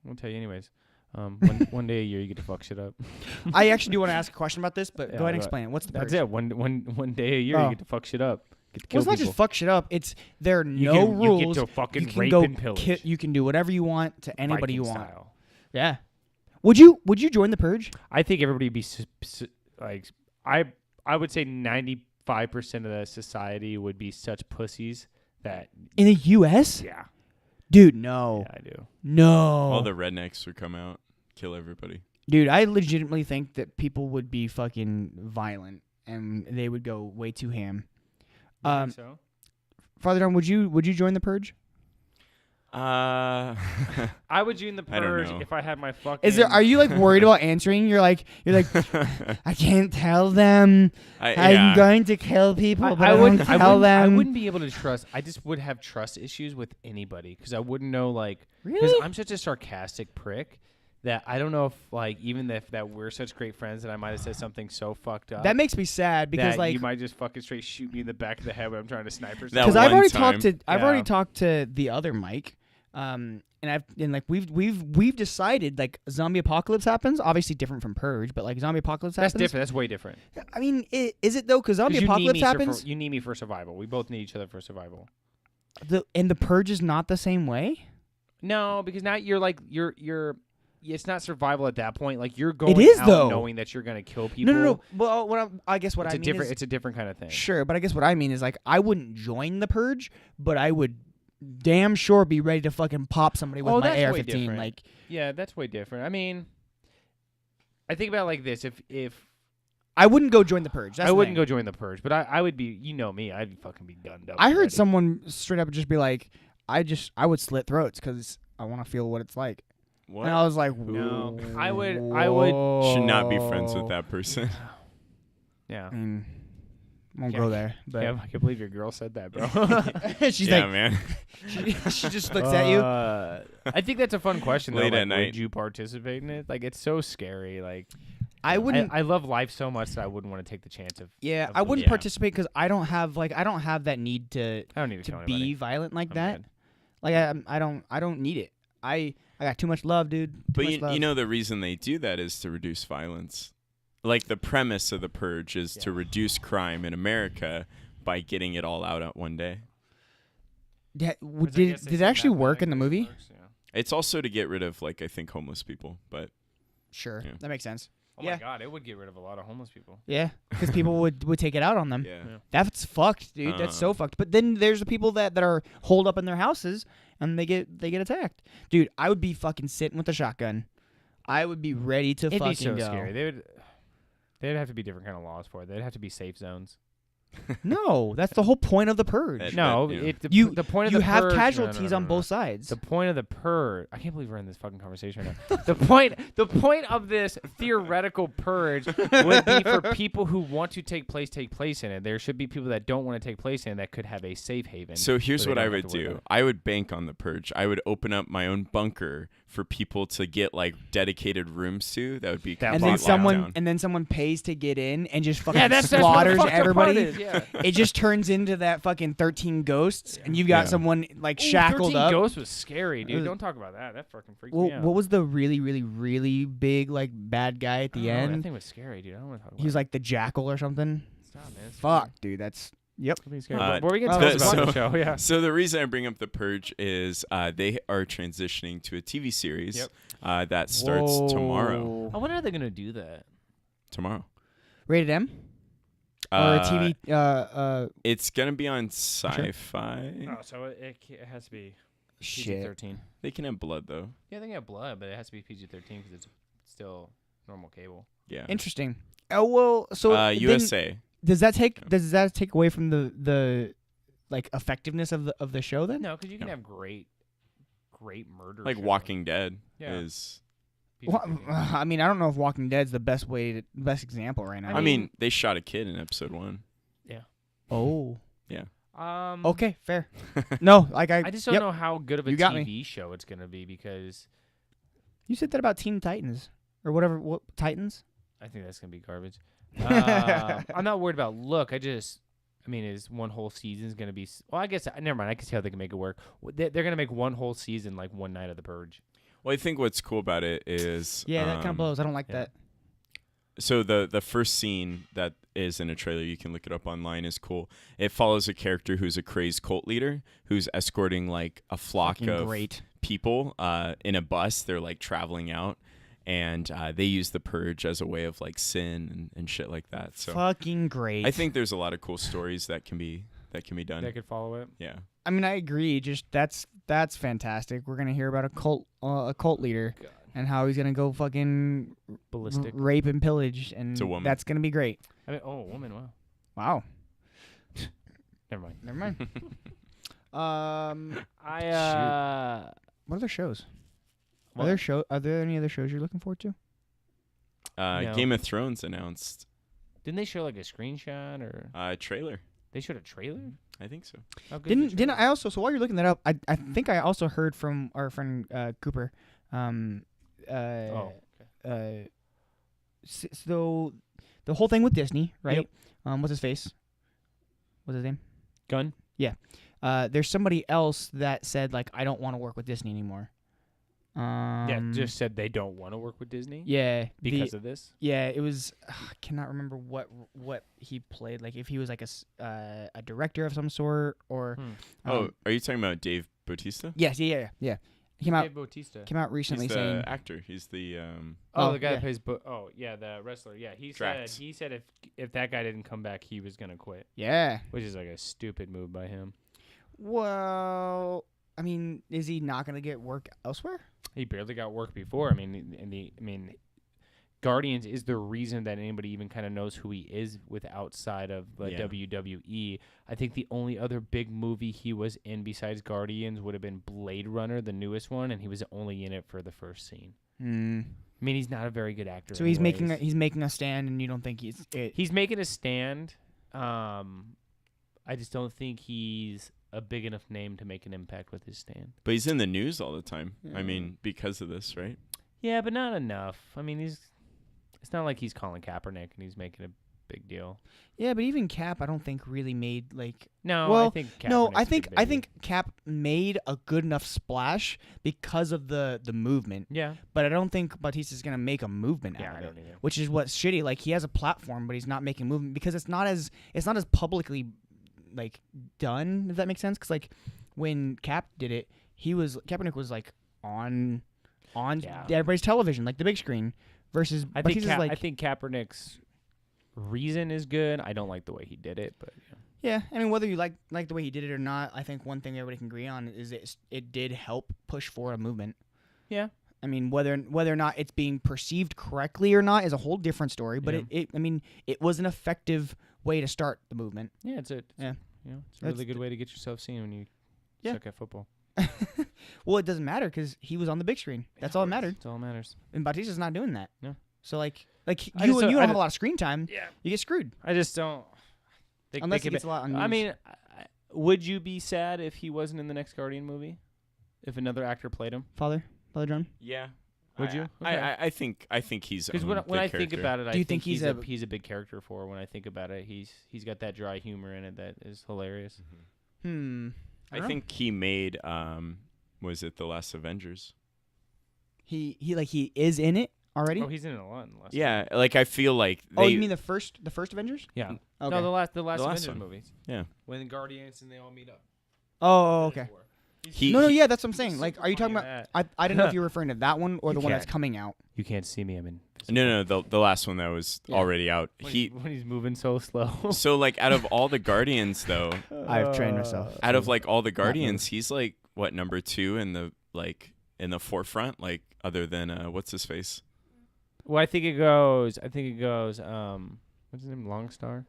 I'll tell you anyways. One day a year you get to fuck shit up. I actually do want to ask a question about this, but Yeah, go ahead and go explain it. What's The Purge? That's it. One day a year Oh. you get to fuck shit up. Get to kill Well, it's not people. just fuck shit up. It's there are You no can- rules. You get to fucking You can rape go and pillage. you can do whatever you want to anybody you Viking want. style. Yeah. Would you join The Purge? I think everybody would be like I would say 95% of the society would be such pussies that In the U.S.? yeah, Dude, no. I do. No. All the rednecks would come out, kill everybody. Dude, I legitimately think that people would be fucking violent and they would go way too ham. You think so? Father Don, would you join The Purge? I I would join the I don't Purge know. if I had my fucking. Are you like worried about answering? You're like I can't tell them. I'm going to kill people, but I won't tell them. I wouldn't be able to trust. I just would have trust issues with anybody because I wouldn't know because Really? I'm such a sarcastic prick that I don't know if even if that we're such great friends that I might have said something so fucked up. That makes me sad because that like you might just fucking straight shoot me in the back of the head when I'm trying to sniper. That because one I've already time. already talked to the other Mike, and we've decided like zombie apocalypse happens. Obviously different from Purge, but like zombie apocalypse That's happens. different. That's way different. I mean, is it though? Because zombie 'Cause you need apocalypse me happens. you need me for survival. We both need each other for survival. And the Purge is not the same way. No, because now you're. It's not survival at that point. Like you're going is, out though. knowing that you're going to kill people. No. Well, I guess what It's I a mean different. is It's a different kind of thing. sure, but I guess what I mean is like I wouldn't join the Purge, but I would damn sure be ready to fucking pop somebody with my that's way AR-15. different. Like Yeah, that's way different. I mean, I think about it like this: if I wouldn't go join the Purge. That's I the wouldn't thing. go join the Purge, but I would be. You know me, I'd fucking be gunned up. I heard ready. someone straight up just be like, I would slit throats because I want to feel what it's like. What? And I was like, No, I would- Should not be friends with that person. Yeah. I mean, won't Yeah. go there. But Yeah, I can't believe your girl said that, bro. she's yeah, like, man. she just looks at you. I think that's a fun question. Late though. at Like, night. would you participate in it? Like, it's so scary. Like, I wouldn't. I love life so much that I wouldn't want to take the chance of. Yeah, of I wouldn't yeah. participate because I don't have that need to I don't need to, kill be anybody. violent like I'm that. good. Like I don't need it. I got too much love, dude. Too But much love. you know the reason they do that is to reduce violence. Like the premise of the Purge is to reduce crime in America by getting it all out at one day. Yeah, 'Cause I did guess they it said actually work in the mathematically it movie? works, yeah. It's also to get rid of I think homeless people, but Sure, Yeah. that makes sense. Oh Yeah. my god, it would get rid of a lot of homeless people. Yeah, because people would take it out on them. yeah. That's fucked, dude. That's so fucked. But then there's the people that are holed up in their houses and they get attacked. Dude, I would be fucking sitting with a shotgun. I would be ready to It'd fucking be so go. scary. They'd have to be different kind of laws for it. They'd have to be safe zones. No, that's the whole point of the Purge. That- No, yeah. the point of you the have Purge, casualties no, on no. both sides. The point of the Purge. I can't believe we're in this fucking conversation right now. the point of this theoretical Purge would be for people who want to take place in it. There should be people that don't want to take place in it that could have a safe haven. So here's where what they I don't have would to worry do. about I would bank on the Purge. I would open up my own bunker for people to get dedicated rooms to. That would be That and complete then lockdown. someone pays to get in and just fucking Yeah, that's what the slaughters fucked up part everybody. is, yeah. It just turns into that fucking 13 ghosts, and you've got Yeah. someone shackled 13 up. Ghosts was scary, dude. Was- Don't talk about that. That fucking freaks Well, me out. what was the really, really, really big bad guy at the I don't know, that end? thing was scary, dude. I don't want to talk about He was it. like the jackal or something. Stop, man. It's Fuck, dude. That's fucking scary. Uh, What were we going to well, tell us about the show? Yeah. So the reason I bring up the Purge is they are transitioning to a TV series that starts tomorrow. I wonder how they're going to do that. Tomorrow. Rated M or a TV. It's gonna be on Sci-Fi. Oh, so it has to be Shit. PG-13. They can have blood though. Yeah, they can have blood, but it has to be PG-13 because it's still normal cable. Yeah. Interesting. Oh well. So then USA. does that take away from the effectiveness of the show then? No, because you can have great great murder. Like show. Walking Dead Yeah. is. I mean, I don't know if Walking Dead's the best example right now. I mean, they shot a kid in episode 1. oh, Yeah. okay, fair. No, like I just don't yep. know how good of a You got me. TV show it's gonna be because You said that about Teen Titans or whatever. What Titans? I think that's gonna be garbage. I'm not worried about look. I mean, is one whole season's gonna be? Well, I guess never mind. I can see how they can make it work. They're gonna make one whole season like one night of the Purge. Well, I think what's cool about it is Yeah, that kind of blows. I don't like yeah. that. So the first scene that is in a trailer, you can look it up online, is cool. It follows a character who's a crazed cult leader who's escorting like a flock Fucking of great. people in a bus. They're like traveling out, and they use the Purge as a way of like sin and shit like that. So Fucking great. I think there's a lot of cool stories that can be done. That could follow it. Yeah. I mean, I agree. Just that's fantastic. We're gonna hear about a cult leader God. and how he's gonna go fucking Ballistic. rape and pillage, and It's a woman. that's gonna be great. I mean, oh, woman. Wow. Wow. Never mind. Never mind. What other shows? What? Are there any other shows you're looking forward to? No. Game of Thrones announced Didn't they show like a screenshot or a trailer. they showed a trailer? I think so. How good is the Didn't trailer? I also? So while you're looking that up, I think I also heard from our friend Cooper. Oh. Okay. So the whole thing with Disney, right? What's his face? What's his name? Gun. There's somebody else that said like I don't want to work with Disney anymore. Yeah, just said they don't want to work with Disney. yeah Because of this. yeah it was I cannot remember what he played, like if he was like a director of some sort or Oh, are you talking about Dave Bautista? yes yeah he came out Dave Bautista. recently He's the saying actor. He's the Oh, the guy yeah. that plays. The wrestler. Yeah, he Drax. said if that guy didn't come back, he was gonna quit, yeah. which is like a stupid move by him. Well, I mean, is he not gonna get work elsewhere? He barely got work before. I mean, Guardians is the reason that anybody even kind of knows who he is with outside of the Yeah. WWE. I think the only other big movie he was in besides Guardians would have been Blade Runner, the newest one, and he was only in it for the first scene. I mean, he's not a very good actor. So he's making anyways. a stand, and you don't think He's making a stand. I just don't think he's a big enough name to make an impact with his stand. but he's in the news all the time. I Yeah. mean, because of this, right? Yeah, but not enough. I mean, it's not like he's Colin Kaepernick and he's making a big deal. Yeah, but even Cap, I don't think really made like. No, Well, I think No, Kaepernick's I a think big I baby. think Cap made a good enough splash because of the movement, Yeah. but I don't think Batista's gonna make a movement Yeah, out I of don't it, either. which is what's shitty. Like he has a platform, but he's not making movement because it's not as publicly like done. If that makes sense, because like when Cap did it, Kaepernick was like on Yeah. everybody's television, like the big screen, versus I think Batista's like I think Kaepernick's reason is good. I don't like the way he did it, but yeah. I mean, whether you like the way he did it or not, I think one thing everybody can agree on is it did help push for a movement. yeah. I mean, whether or not it's being perceived correctly or not is a whole different story. But Yeah. it was an effective way to start the movement. Yeah, it's a Yeah. it's a really good way to get yourself seen when you Yeah. suck at football. Well, it doesn't matter because he was on the big screen. That's all that mattered. That's all that matters. And Batista's not doing that. No. So like I you just and don't- you I don't have don't- a lot of screen time. Yeah. You get screwed I just don't. unless he gets a lot on. I news. mean, would you be sad if he wasn't in the next Guardian movie? If another actor played him? Father John. Yeah. Would you? I think he's Because owned when the I think character. about it, I Do you think think he's he's a big character for. When I think about it, he's got that dry humor in it that is hilarious. I don't know. think he made was it The Last Avengers? He is in it already. Oh, he's in it a lot. In the last Yeah, like I feel like they Oh, you mean the first Avengers? Yeah. Okay. No, the last The last Avengers one. movies. Yeah. When the Guardians and they all meet up. Oh, okay. He- No, he- yeah, that's what I'm saying. He's Like, super are you talking funny about? in I didn't know if you were referring to that one or You the one that's can't. coming out. You can't see me. I'm in. No, the last one that was Yeah. already out. When He he's moving so slow. so like out of all the Guardians though, I've trained myself. out of like all the Guardians, he's like what number 2 in the forefront, like other than what's his face? Well, I think it goes. What's his name? Longstar.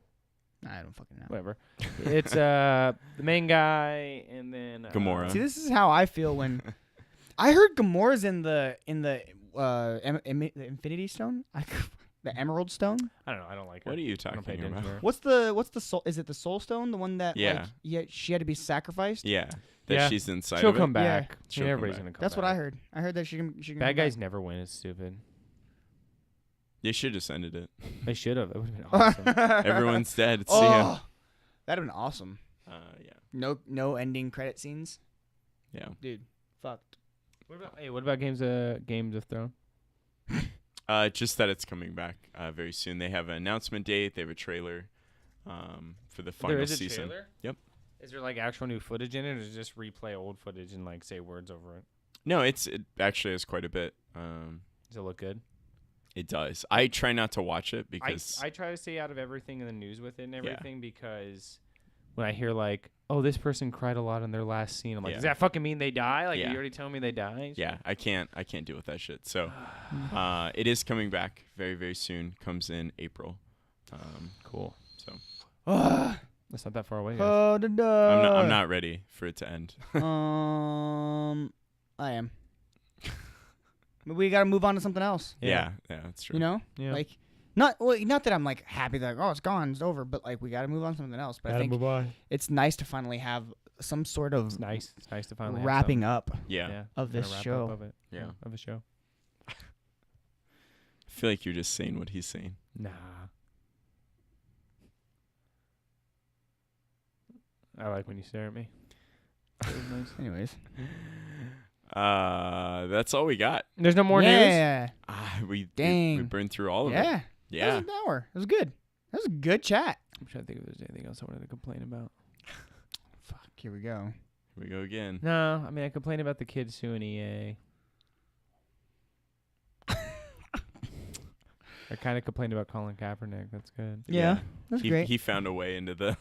I don't fucking know. Whatever. It's the main guy, and then Gamora. See, this is how I feel when I heard Gamora's in the the Infinity Stone, the Emerald Stone. I don't know. I don't like her. What are you I don't pay talking attention about? to her. What's the soul? Is it the Soul Stone? The one that Yeah. she had to be sacrificed. Yeah, that Yeah. she's inside She'll of it. come Yeah. back. She'll Yeah, come everybody's back. gonna come That's back. what I heard. I heard that she can. Bad guys never win. It's stupid. They should have ended it. They should have. It would have been awesome. Everyone's dead. See ya. Oh, that'd have been awesome. Yeah. No ending credit scenes, Yeah. dude. Fucked. What about Games of Thrones? Just that it's coming back very soon. They have an announcement date. They have a trailer for the final There is a season. trailer? Yep. Is there like actual new footage in it, or is it just replay old footage and like say words over it? No, it actually has quite a bit. Does it look good? It does. I try not to watch it because I try to stay out of everything in the news with it and everything because when I hear like, oh, this person cried a lot in their last scene, I'm like, does that fucking mean they die? Like, Yeah. you already telling me they die? yeah, I can't deal with that shit. So, it is coming back very, very soon. Comes in April. Cool. So That's not that far away. Guys. Oh, I'm not ready for it to end. I am. But we gotta move on to something else. Yeah, that's true. You know, Yeah. like not that I'm like happy that oh it's gone, it's over, but like we gotta move on to something else. But I think it's nice to finally have some sort of It's nice. It's nice to finally have wrapping up Yeah. of kinda this wrap show. up of it. Yeah. Of a show. I feel like you're just saying what he's saying. Nah. I like when you stare at me. That was nice. Anyways, That's all we got. There's no more news. yeah, We Dang. burned through all of it. yeah, That Yeah. was an hour. It was good. That was a good chat. I'm trying to think if there's anything else I wanted to complain about. Fuck, here we go. Here we go again. No, I mean I complain about the kids suing EA. I kind of complained about Colin Kaepernick. That's good. Yeah, that's he, great. He found a way into the.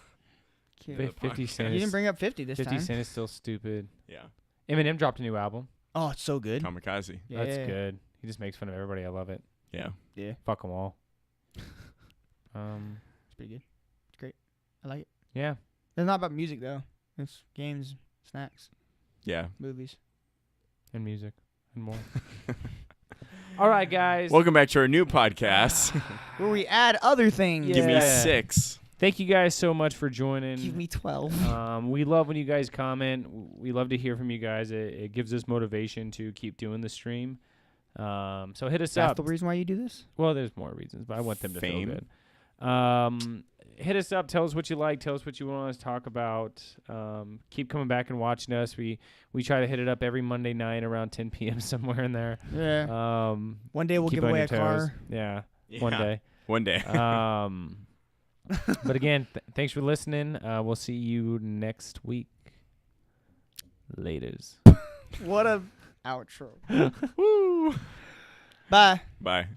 Cute. the 50 podcast. Cent. You didn't bring up 50 this 50 time. Cent is still stupid. Yeah. Eminem dropped a new album. Oh, it's so good. Kamikaze. Yeah. That's good. He just makes fun of everybody. I love it. Yeah. Yeah, Fuck them all. it's pretty good. It's great. I like it. Yeah. It's not about music though. It's games, snacks, Yeah. movies. And music and more. All right, guys. Welcome back to our new podcast. Where we add other things. Yeah. Give me 6. Thank you guys so much for joining. Give me 12. We love when you guys comment. We love to hear from you guys. It gives us motivation to keep doing the stream. So hit us That's up. the reason why you do this? Well, there's more reasons, but I want them to Fame. feel good. Hit us up. Tell us what you like. Tell us what you want us to talk about. Keep coming back and watching us. We try to hit it up every Monday night around 10 p.m. somewhere in there. Yeah. One day we'll keep give on away your a toes. car. Yeah, Yeah. one day. One day. But again, thanks for listening. We'll see you next week. Laters. What a outro. Woo. Bye. Bye.